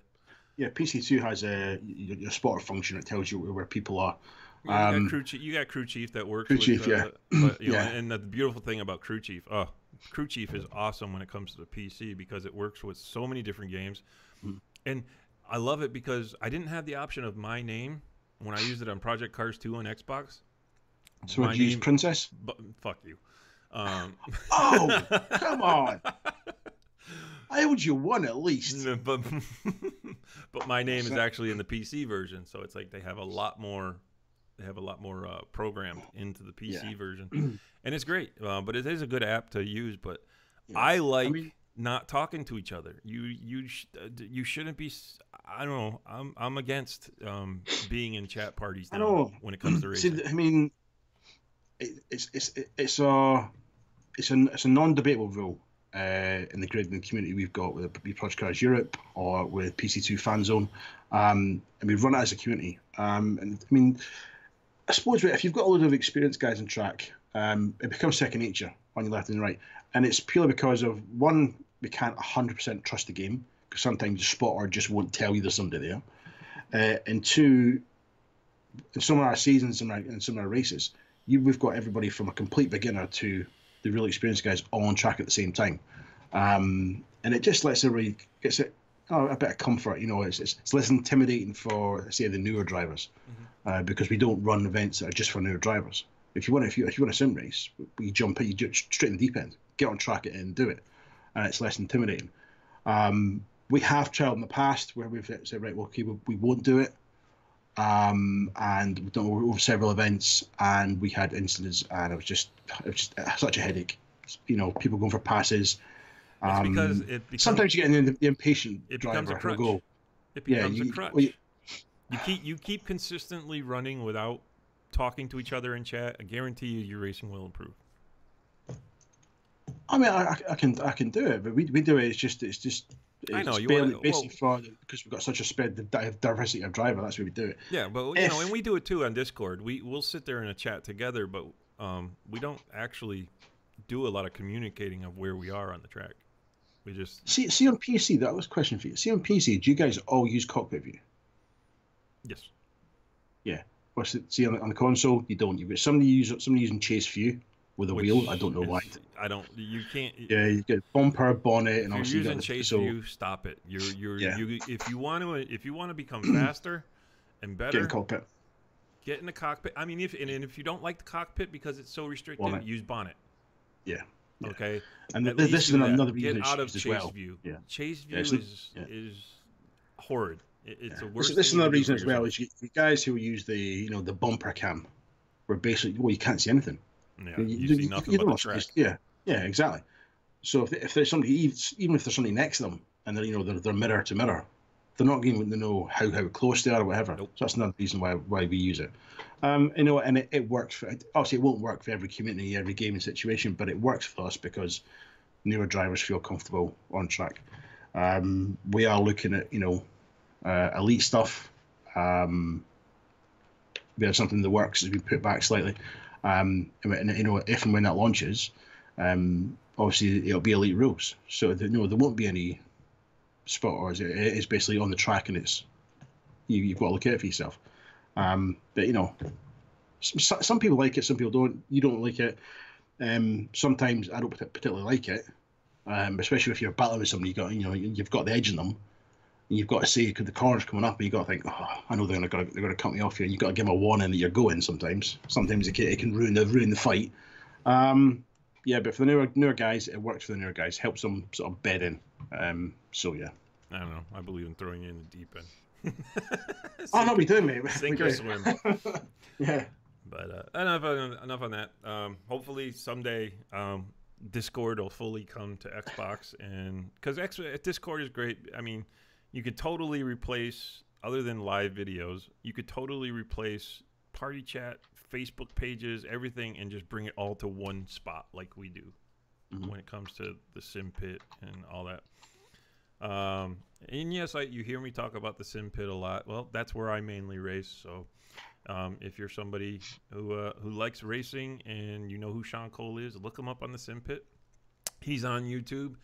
Speaker 2: Yeah, PC2 has your spotter function. It tells you where people are.
Speaker 1: Yeah, you got crew chief. You got crew chief that works
Speaker 2: Crew
Speaker 1: with,
Speaker 2: chief, yeah,
Speaker 1: but you know,
Speaker 2: yeah.
Speaker 1: and the beautiful thing about crew chief, crew chief is awesome when it comes to the PC because it works with so many different games,
Speaker 2: Mm.
Speaker 1: and I love it because I didn't have the option of my name when I used it on Project Cars 2 on Xbox.
Speaker 2: So
Speaker 1: My
Speaker 2: would you use
Speaker 1: name,
Speaker 2: Princess?
Speaker 1: but fuck you. Um,
Speaker 2: Oh, come on! I owed you one at least.
Speaker 1: no, but but my name
Speaker 2: That's
Speaker 1: is
Speaker 2: it.
Speaker 1: actually in the PC version, so it's like they have a lot more. They have a lot more programmed into the
Speaker 2: Yeah,
Speaker 1: PC version, and it's great. But it is a good app to use. But
Speaker 2: yeah.
Speaker 1: I
Speaker 2: I mean,
Speaker 1: like not talking to each other. You shouldn't be. I don't know. I'm against being in chat parties
Speaker 2: I
Speaker 1: now
Speaker 2: know.
Speaker 1: when it comes to
Speaker 2: See,
Speaker 1: racing.
Speaker 2: I mean, it's a non-debatable rule in the grid and the community we've got with Project Cars Europe or with PC2 Fan Zone, and we run it as a community. And I mean, I suppose if you've got a load of experienced guys on track, it becomes second nature on your left and right, and it's purely because of one, we can't 100% trust the game because sometimes the spotter just won't tell you there's somebody there, and two, in some of our seasons and some of our races, we've got everybody from a complete beginner to the really experienced guys all on track at the same time, and it just lets everybody gets it a bit of comfort. You know, it's less intimidating for say the newer drivers
Speaker 1: Mm-hmm.
Speaker 2: because we don't run events that are just for newer drivers. If you want a sim race, you jump in, you jump straight in the deep end, get on track it and do it, and it's less intimidating. We have trialed in the past where we've said, right, well, okay, we won't do it, and we've done over several events, and we had incidents, and it was just such a headache. You know, people going for passes.
Speaker 1: It's because
Speaker 2: Sometimes you get the impatient
Speaker 1: it becomes a
Speaker 2: driver who'll
Speaker 1: crutch.
Speaker 2: go,
Speaker 1: It
Speaker 2: yeah,
Speaker 1: becomes a crutch. You keep consistently running without talking to each other in chat. I guarantee you, your racing will improve.
Speaker 2: I mean, I can do it, but we do it.
Speaker 1: I know
Speaker 2: It's
Speaker 1: you want
Speaker 2: barely
Speaker 1: to.
Speaker 2: basically
Speaker 1: Well,
Speaker 2: for because we've got such a spread diversity of driver. That's why we do it.
Speaker 1: yeah, but you know, and
Speaker 2: If
Speaker 1: we do it too on Discord. We'll sit there in a chat together, but we don't actually do a lot of communicating of where we are on the track. We just
Speaker 2: see on PC, that was a question for you. See on PC, do you guys all use cockpit view?
Speaker 1: yes.
Speaker 2: Yeah. See on the console, you don't. You've got somebody using chase view with a wheel. I
Speaker 1: Which
Speaker 2: don't know why.
Speaker 1: is I don't. You can't.
Speaker 2: Yeah, you get bumper, bonnet,
Speaker 1: If
Speaker 2: and
Speaker 1: you're
Speaker 2: obviously you got
Speaker 1: using Chase
Speaker 2: so
Speaker 1: View, stop it.
Speaker 2: yeah,
Speaker 1: If you want to become faster and
Speaker 2: get in the
Speaker 1: better,
Speaker 2: cockpit,
Speaker 1: get in the cockpit. I mean, if you don't like the cockpit because it's so restrictive,
Speaker 2: bonnet.
Speaker 1: use bonnet.
Speaker 2: Yeah, yeah.
Speaker 1: Okay,
Speaker 2: And
Speaker 1: at
Speaker 2: this
Speaker 1: least
Speaker 2: is
Speaker 1: do
Speaker 2: another
Speaker 1: that.
Speaker 2: reason
Speaker 1: Get
Speaker 2: it's
Speaker 1: out of
Speaker 2: used as
Speaker 1: Chase
Speaker 2: well.
Speaker 1: View.
Speaker 2: Yeah,
Speaker 1: Chase View
Speaker 2: yeah, yeah.
Speaker 1: is horrid. It's the worst
Speaker 2: This is
Speaker 1: thing you
Speaker 2: another
Speaker 1: can do
Speaker 2: reason
Speaker 1: for
Speaker 2: as well
Speaker 1: yourself.
Speaker 2: is you guys who use the bumper cam, where basically you can't see anything.
Speaker 1: Yeah,
Speaker 2: You,
Speaker 1: you
Speaker 2: you,
Speaker 1: see
Speaker 2: you,
Speaker 1: nothing
Speaker 2: you
Speaker 1: but
Speaker 2: don't
Speaker 1: the
Speaker 2: know.
Speaker 1: track.
Speaker 2: Yeah, exactly. So if there's somebody, even if there's somebody next to them, and they're mirror to mirror, they're not going to know how close they are or whatever.
Speaker 1: Nope.
Speaker 2: So that's another reason why we use it. And it works for. Obviously, it won't work for every community, every gaming situation, but it works for us because newer drivers feel comfortable on track. We are looking at elite stuff. We have something in the works that we put back slightly. And if and when that launches, obviously it'll be elite rules. So there won't be any spotters. It's basically on the track, and you've got to look at it for yourself. But some people like it, some people don't. You don't like it. Sometimes I don't particularly like it, especially if you're battling with somebody. You've got the edge in them. And you've got to say, because the corner's coming up, and you've got to think, oh, I know they're going to cut me off here. And you've got to give them a warning that you're going. Sometimes it can ruin the fight. Yeah, but for the newer guys, it works for the newer guys. Helps them sort of bed in. So yeah.
Speaker 1: I don't know. I believe in throwing you in the deep end.
Speaker 2: Oh no, we do, mate.
Speaker 1: Sink or swim.
Speaker 2: Yeah.
Speaker 1: But enough on that. Hopefully someday Discord will fully come to Xbox, and because Discord is great. I mean, you could totally replace, other than live videos, you could totally replace party chat, Facebook pages, everything, and just bring it all to one spot like we do when it comes to the sim pit and all that. And yes, you hear me talk about the sim pit a lot. Well, that's where I mainly race. So if you're somebody who likes racing and you know who Sean Cole is, look him up on the sim pit. He's on YouTube.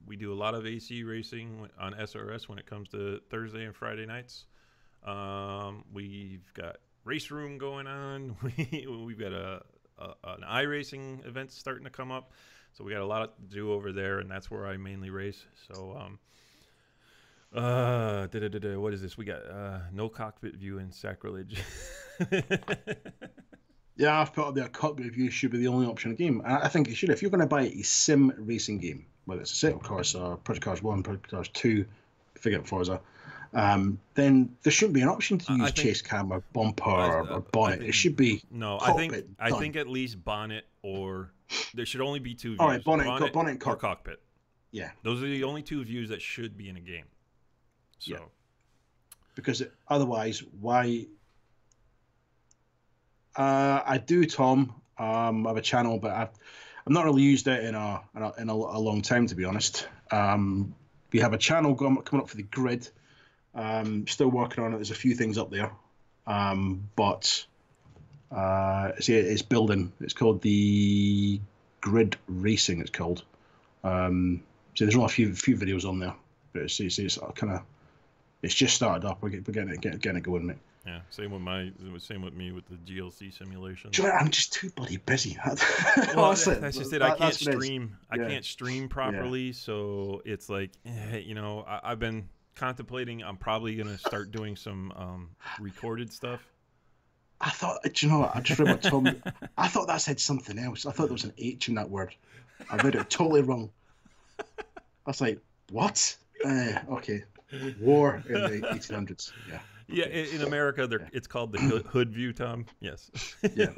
Speaker 1: We do a lot of AC racing on SRS when it comes to Thursday and Friday nights. We've got race room going on. We've got an iRacing event starting to come up. So we got a lot to do over there, and that's where I mainly race. So, what is this? We got no cockpit view and sacrilege.
Speaker 2: Yeah, I've put up there. Cockpit view should be the only option in the game. I think it should. If you're going to buy a sim racing game, whether it's a Assetto Corsa or Project Cars 1, Project Cars 2, figure out Forza, then there shouldn't be an option to use chase cam or bumper or bonnet. It should be cockpit.
Speaker 1: I think at least bonnet, or there should only be two views.
Speaker 2: All right, bonnet and
Speaker 1: or cockpit.
Speaker 2: Yeah.
Speaker 1: Those are the only two views that should be in a game. So.
Speaker 2: Yeah. Because otherwise, why... I do, Tom. I have a channel, but I've not really used it in a long time, to be honest. We have a channel coming up for the grid. Still working on it. There's a few things up there, but it's building. It's called the Grid Racing. It's called. So there's only a few videos on there, but it's kind of just started up. We're getting it going, mate.
Speaker 1: Yeah, same with me with the GLC simulation.
Speaker 2: Do you know, I'm just too bloody busy.
Speaker 1: Well, that's just it. I can't stream. I can't stream properly, so it's like, I've been contemplating. I'm probably gonna start doing some recorded stuff.
Speaker 2: I thought, do you know what? I just read what Tom. I thought that said something else. I thought there was an H in that word. I read it totally wrong. I was like, what? Okay, war in the 1800s. Yeah.
Speaker 1: Yeah, in America, it's called the hood view, Tom. Yes.
Speaker 2: Yeah.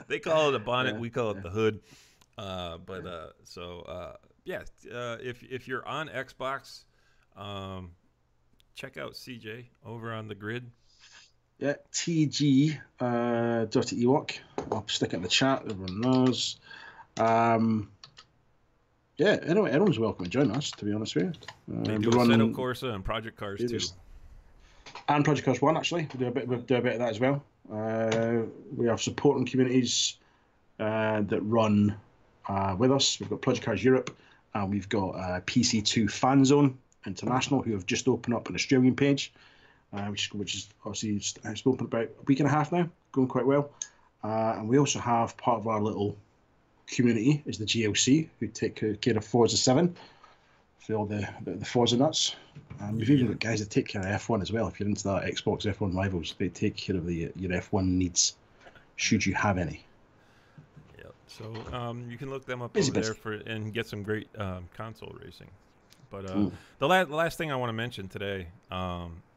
Speaker 1: They call it a bonnet. We call it the hood. If you're on Xbox, check out CJ over on the grid.
Speaker 2: Yeah, TG Dirty Ewok. I'll stick it in the chat. Everyone knows. Yeah, anyway, everyone's welcome to join us, to be honest with you.
Speaker 1: They do Assetto Corsa and Project Cars 2.
Speaker 2: And Project Cars 1, actually. We do a bit of that as well. We have supporting communities that run with us. We've got Project Cars Europe, and we've got PC2 Fan Zone International, who have just opened up an Australian page, which is obviously it's open about a week and a half now, going quite well. And we also have part of our little community is the GLC, who take care of Forza 7 for all the Forza nuts. We've even got guys that take care of F1 as well. If you're into that Xbox F1 Rivals, they take care of your F1 needs, should you have any.
Speaker 1: Yeah. So you can look them up over there and get some great console racing. But the last thing I want to mention today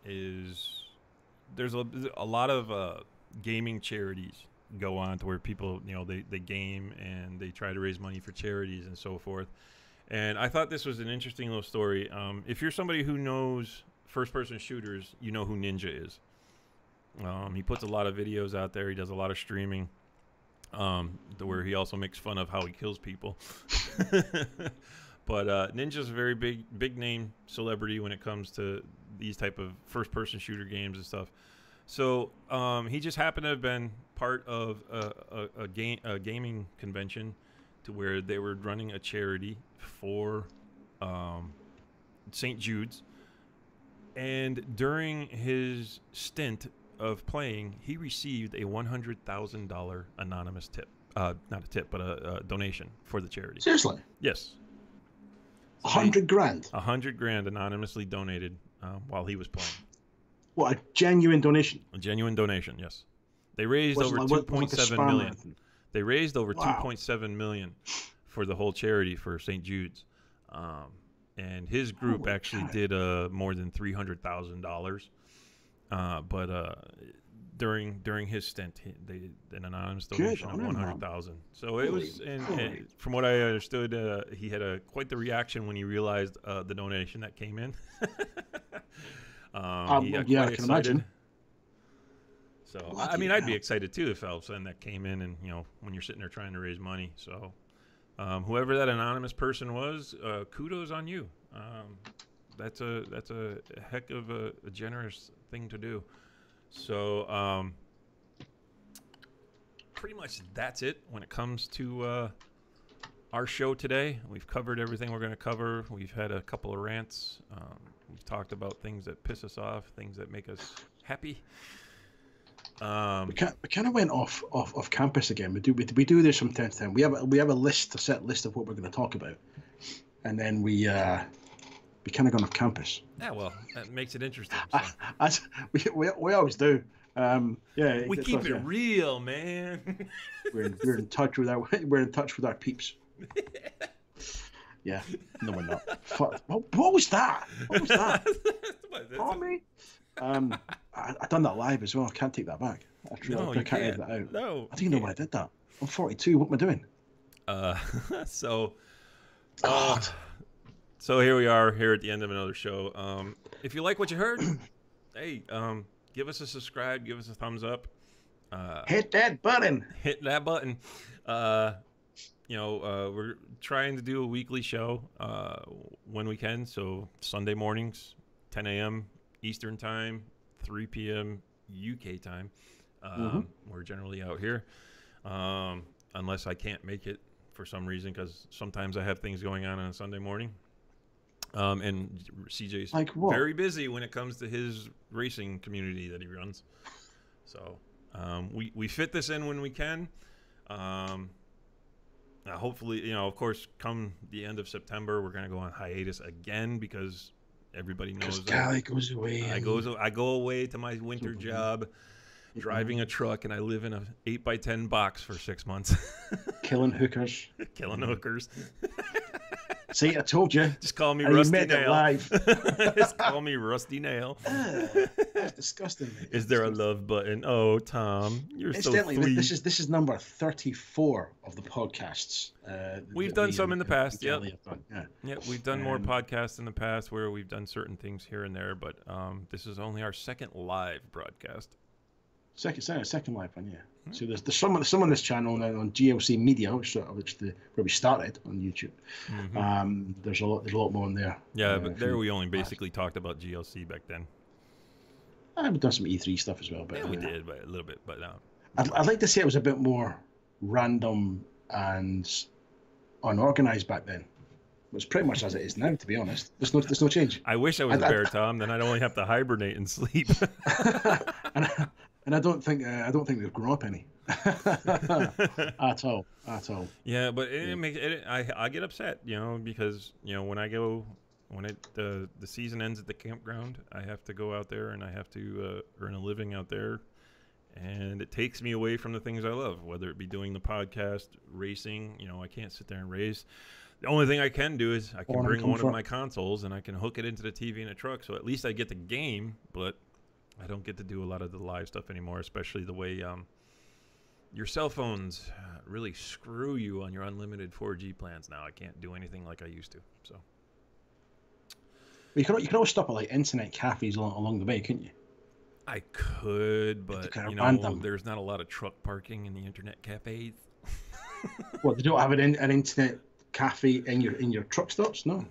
Speaker 1: is there's a lot of gaming charities go on to where people, they game and they try to raise money for charities and so forth. And I thought this was an interesting little story. If you're somebody who knows first-person shooters, you know who Ninja is. He puts a lot of videos out there. He does a lot of streaming, where he also makes fun of how he kills people. But Ninja's a very big name celebrity when it comes to these type of first-person shooter games and stuff. So he just happened to have been part of a gaming convention to where they were running a charity for St. Jude's. And during his stint of playing, he received a $100,000 anonymous tip. Not a tip, but a donation for the charity.
Speaker 2: Seriously?
Speaker 1: Yes.
Speaker 2: $100,000?
Speaker 1: $100,000 anonymously donated while he was playing.
Speaker 2: What, a genuine donation?
Speaker 1: A genuine donation, yes. They raised over $2.7 million. They raised over $2.7 million for the whole charity for St. Jude's. And his group did more than $300,000. But during his stint, they did an anonymous donation of $100,000. So it was, and from what I understood, he had quite the reaction when he realized the donation that came in. He got quite excited. Imagine. So I'd be excited too if all of a sudden that came in, and when you're sitting there trying to raise money. So whoever that anonymous person was, kudos on you. That's a heck of a generous thing to do. So pretty much that's it when it comes to our show today. We've covered everything we're going to cover. We've had a couple of rants. We've talked about things that piss us off, things that make us happy.
Speaker 2: We kind of went off campus again. We do this from time to time. We have a set list of what we're going to talk about, and then we kind of gone off campus.
Speaker 1: Yeah, well, that makes it interesting.
Speaker 2: So. We always do.
Speaker 1: We keep it real, man.
Speaker 2: we're in touch with our peeps. Yeah, no, we're not. What was that? What was that? Tommy. I done that live as well. I can't take that back. I can't edit that out.
Speaker 1: No,
Speaker 2: I didn't know why I did that. I'm 42. What am I doing?
Speaker 1: So here we are, here at the end of another show. If you like what you heard, hey, give us a subscribe, give us a thumbs up.
Speaker 2: Hit that button.
Speaker 1: Hit that button. We're trying to do a weekly show when we can. So Sunday mornings, 10 a.m. Eastern time, 3 p.m. UK time. We're generally out here, unless I can't make it for some reason, because sometimes I have things going on a Sunday morning. And CJ's very busy when it comes to his racing community that he runs. So we fit this in when we can. Hopefully, of course, come the end of September, we're going to go on hiatus again because everybody knows
Speaker 2: Cali goes away.
Speaker 1: I go away to my winter job, driving a truck, and I live in a 8x10 box for 6 months.
Speaker 2: Killing hookers.
Speaker 1: Killing hookers.
Speaker 2: See, I told you.
Speaker 1: Just call me Rusty Nail.
Speaker 2: Live.
Speaker 1: Just call me Rusty Nail.
Speaker 2: That's disgusting.
Speaker 1: Is there a love button? Oh, Tom, you're so sweet.
Speaker 2: This is number 34 of the podcasts.
Speaker 1: We've done some in the past. Yeah, we've done more podcasts in the past where we've done certain things here and there, but this is only our second live broadcast.
Speaker 2: Second live one, yeah. So there's some on this channel now on GLC Media, where we started on YouTube. There's a lot more on there.
Speaker 1: Yeah, but there we only basically talked about GLC back then.
Speaker 2: I've done some E3 stuff as well, but
Speaker 1: yeah, we did, but a little bit. But
Speaker 2: I'd like to say it was a bit more random and unorganized back then. It was pretty much as it is now, to be honest. There's no change.
Speaker 1: I wish I was a bear, Tom. Then I'd only have to hibernate and sleep.
Speaker 2: And I don't think we've grown up any at all.
Speaker 1: Yeah, but I get upset, because when the season ends at the campground, I have to go out there and I have to earn a living out there, and it takes me away from the things I love, whether it be doing the podcast, racing. I can't sit there and race. The only thing I can do is I can bring one of my consoles and I can hook it into the TV in a truck, so at least I get the game, but I don't get to do a lot of the live stuff anymore, especially the way your cell phones really screw you on your unlimited 4G plans now. I can't do anything like I used to. So
Speaker 2: you can always stop at like internet cafes along the way, couldn't you?
Speaker 1: I could, but there's not a lot of truck parking in the internet cafes.
Speaker 2: What, they don't have an internet cafe in your truck stops? No.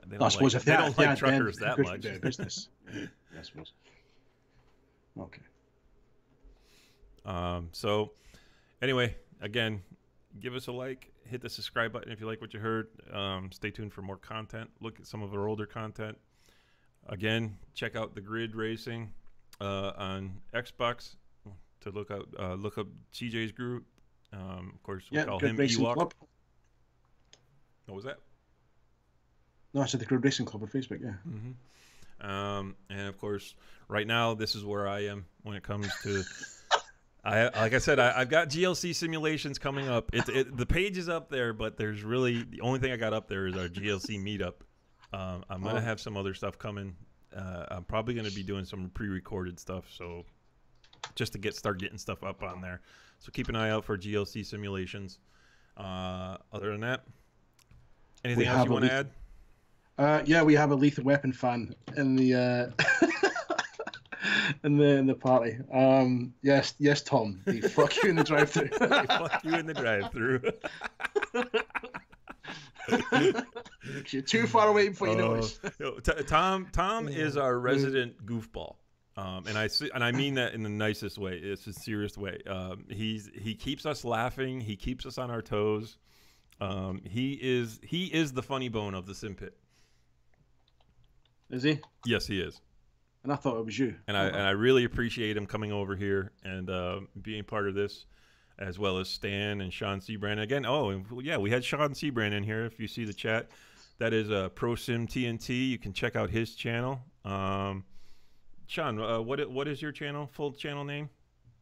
Speaker 2: They don't like truckers that much. Business. Yeah, I suppose. Okay.
Speaker 1: So, anyway, again, give us a like, hit the subscribe button if you like what you heard. Stay tuned for more content. Look at some of our older content. Again, check out the Grid Racing on Xbox to look up CJ's group. Of course, we call him Ewok. Club. What was that?
Speaker 2: No, I said the Grid Racing Club on Facebook, yeah.
Speaker 1: And of course, right now, this is where I am when it comes to... like I said, I've got GLC simulations coming up. The page is up there, but there's really... The only thing I got up there is our GLC meetup. I'm going to have some other stuff coming. I'm probably going to be doing some pre-recorded stuff, so just to start getting stuff up on there. So keep an eye out for GLC simulations. Other than that, anything else you want to add?
Speaker 2: Yeah, we have a Lethal Weapon fan in the in the party. Yes, Tom. They fuck you in the drive-thru.
Speaker 1: They fuck you in the drive-thru.
Speaker 2: You're too far away before you notice.
Speaker 1: Tom is our resident goofball. And I mean that in the nicest way. It's a serious way. He keeps us laughing. He keeps us on our toes. He is the funny bone of the Sim Pit.
Speaker 2: Is he?
Speaker 1: Yes, he is.
Speaker 2: And I thought it was you.
Speaker 1: And I really appreciate him coming over here and being part of this, as well as Stan and Sean Seabrand. Again, we had Sean Seabrand in here. If you see the chat, that is Pro Sim TNT. You can check out his channel. Sean, what is your channel? Full channel name?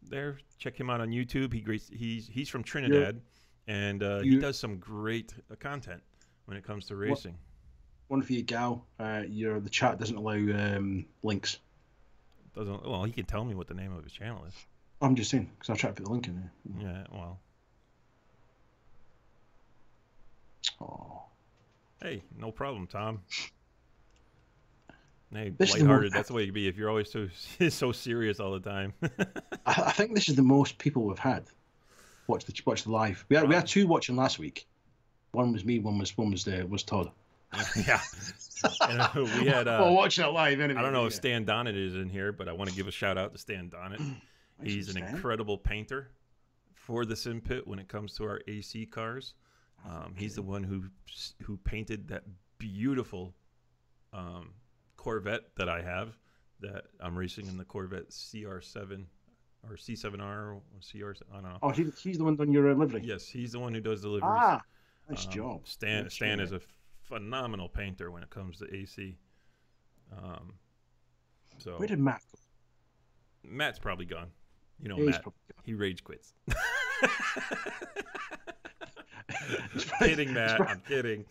Speaker 1: There, check him out on YouTube. He's from Trinidad, and he does some great content when it comes to racing.
Speaker 2: One for you, Gal. The chat doesn't allow links.
Speaker 1: Well, he can tell me what the name of his channel is.
Speaker 2: I'm just saying because I'll try to put the link in there.
Speaker 1: Yeah, well.
Speaker 2: Oh.
Speaker 1: Hey, no problem, Tom. Hey,
Speaker 2: This
Speaker 1: lighthearted. That's the way you be. If you're always so serious all the time.
Speaker 2: I think this is the most people we've had watch the live. We had two watching last week. One was me. One was Todd.
Speaker 1: Yeah. And, we had.
Speaker 2: Well, watching it live anyway.
Speaker 1: I don't know if Stan Donnet is in here, but I want to give a shout out to Stan Donnet. He's an incredible painter for the Sim Pit when it comes to our AC cars. He's the one who painted that beautiful Corvette that I have, that I'm racing in the Corvette CR7 or C7R or CR. I don't know.
Speaker 2: Oh, he's the one done your livery.
Speaker 1: Yes, he's the one who does the liveries.
Speaker 2: Ah, nice job.
Speaker 1: Stan is a phenomenal painter when it comes to AC. So
Speaker 2: where did Matt go?
Speaker 1: Matt's probably gone. You know,
Speaker 2: yeah,
Speaker 1: Matt. He rage quits. Kidding, Matt. I'm kidding.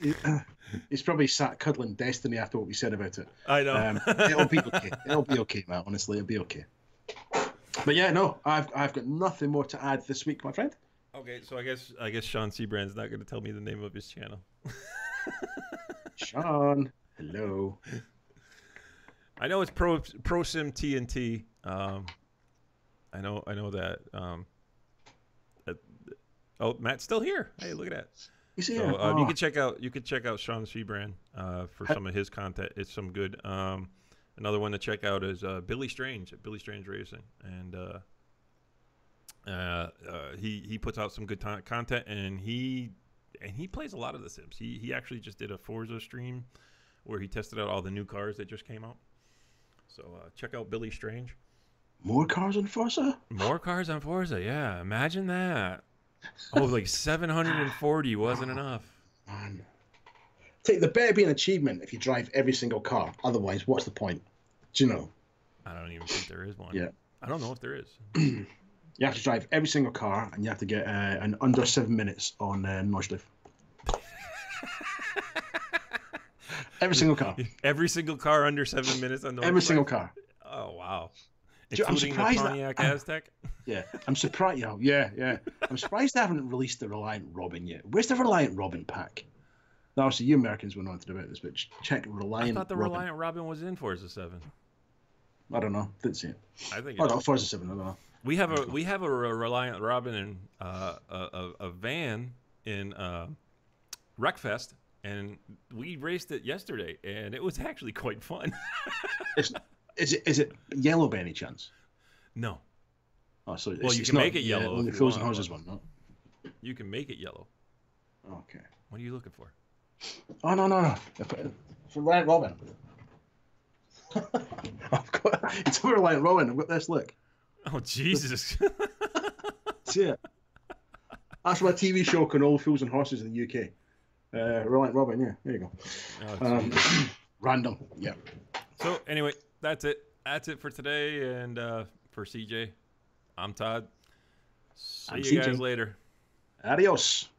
Speaker 2: He's probably sat cuddling Destiny after what we said about it.
Speaker 1: I know.
Speaker 2: It'll be okay. It'll be okay, Matt. Honestly, it'll be okay. But yeah, no, I've got nothing more to add this week, my friend.
Speaker 1: Okay, so I guess Sean Seabrand's not going to tell me the name of his channel.
Speaker 2: Sean, hello.
Speaker 1: I know it's Pro Sim TNT. I know that. Oh, Matt's still here. Hey, look at that.
Speaker 2: He's here.
Speaker 1: So you can check out Sean Seabrand for some of his content. It's some good. Another one to check out is Billy Strange at Billy Strange Racing, and he puts out some good content, and he plays a lot of the Sims. He actually just did a Forza stream where he tested out all the new cars that just came out. So check out Billy Strange.
Speaker 2: More cars on Forza?
Speaker 1: More cars on Forza, yeah. Imagine that. Oh, like 740 wasn't enough.
Speaker 2: Man. There better be an achievement if you drive every single car. Otherwise, what's the point? Do you know?
Speaker 1: I don't even think there is one.
Speaker 2: Yeah.
Speaker 1: I don't know if there is.
Speaker 2: You have to drive every single car, and you have to get an under 7 minutes on Nordschleife. Every single car.
Speaker 1: Every single car under 7 minutes on Nordschleife?
Speaker 2: Every single car.
Speaker 1: Oh, wow.
Speaker 2: I'm
Speaker 1: Including the
Speaker 2: surprised
Speaker 1: Pontiac Aztec?
Speaker 2: Yeah, I'm surprised. Yeah. I'm surprised they haven't released the Reliant Robin yet. Where's the Reliant Robin pack? Now, obviously, you Americans went on to about this, but check Reliant.
Speaker 1: I thought the
Speaker 2: Robin.
Speaker 1: Reliant Robin was in Forza 7.
Speaker 2: I don't know. Didn't see it.
Speaker 1: I think.
Speaker 2: Oh, no, Forza 7. I don't know.
Speaker 1: We have a Reliant Robin in a van in Wreckfest, and we raced it yesterday, and it was actually quite fun.
Speaker 2: Is it yellow by any chance?
Speaker 1: No.
Speaker 2: Oh, so
Speaker 1: well, you can make it yellow.
Speaker 2: The Frozen Horses one, no?
Speaker 1: You can make it yellow.
Speaker 2: Okay.
Speaker 1: What are you looking for?
Speaker 2: Oh, no. It's Reliant Robin. It's a Reliant Robin. I've got this, look.
Speaker 1: Oh, Jesus.
Speaker 2: See it? That's my TV show on all Fools and Horses in the UK. Reliant Robin, yeah. There you go.
Speaker 1: Oh,
Speaker 2: random, yeah.
Speaker 1: So, anyway, that's it. That's it for today. And for CJ, I'm Todd. See you guys later.
Speaker 2: Adios.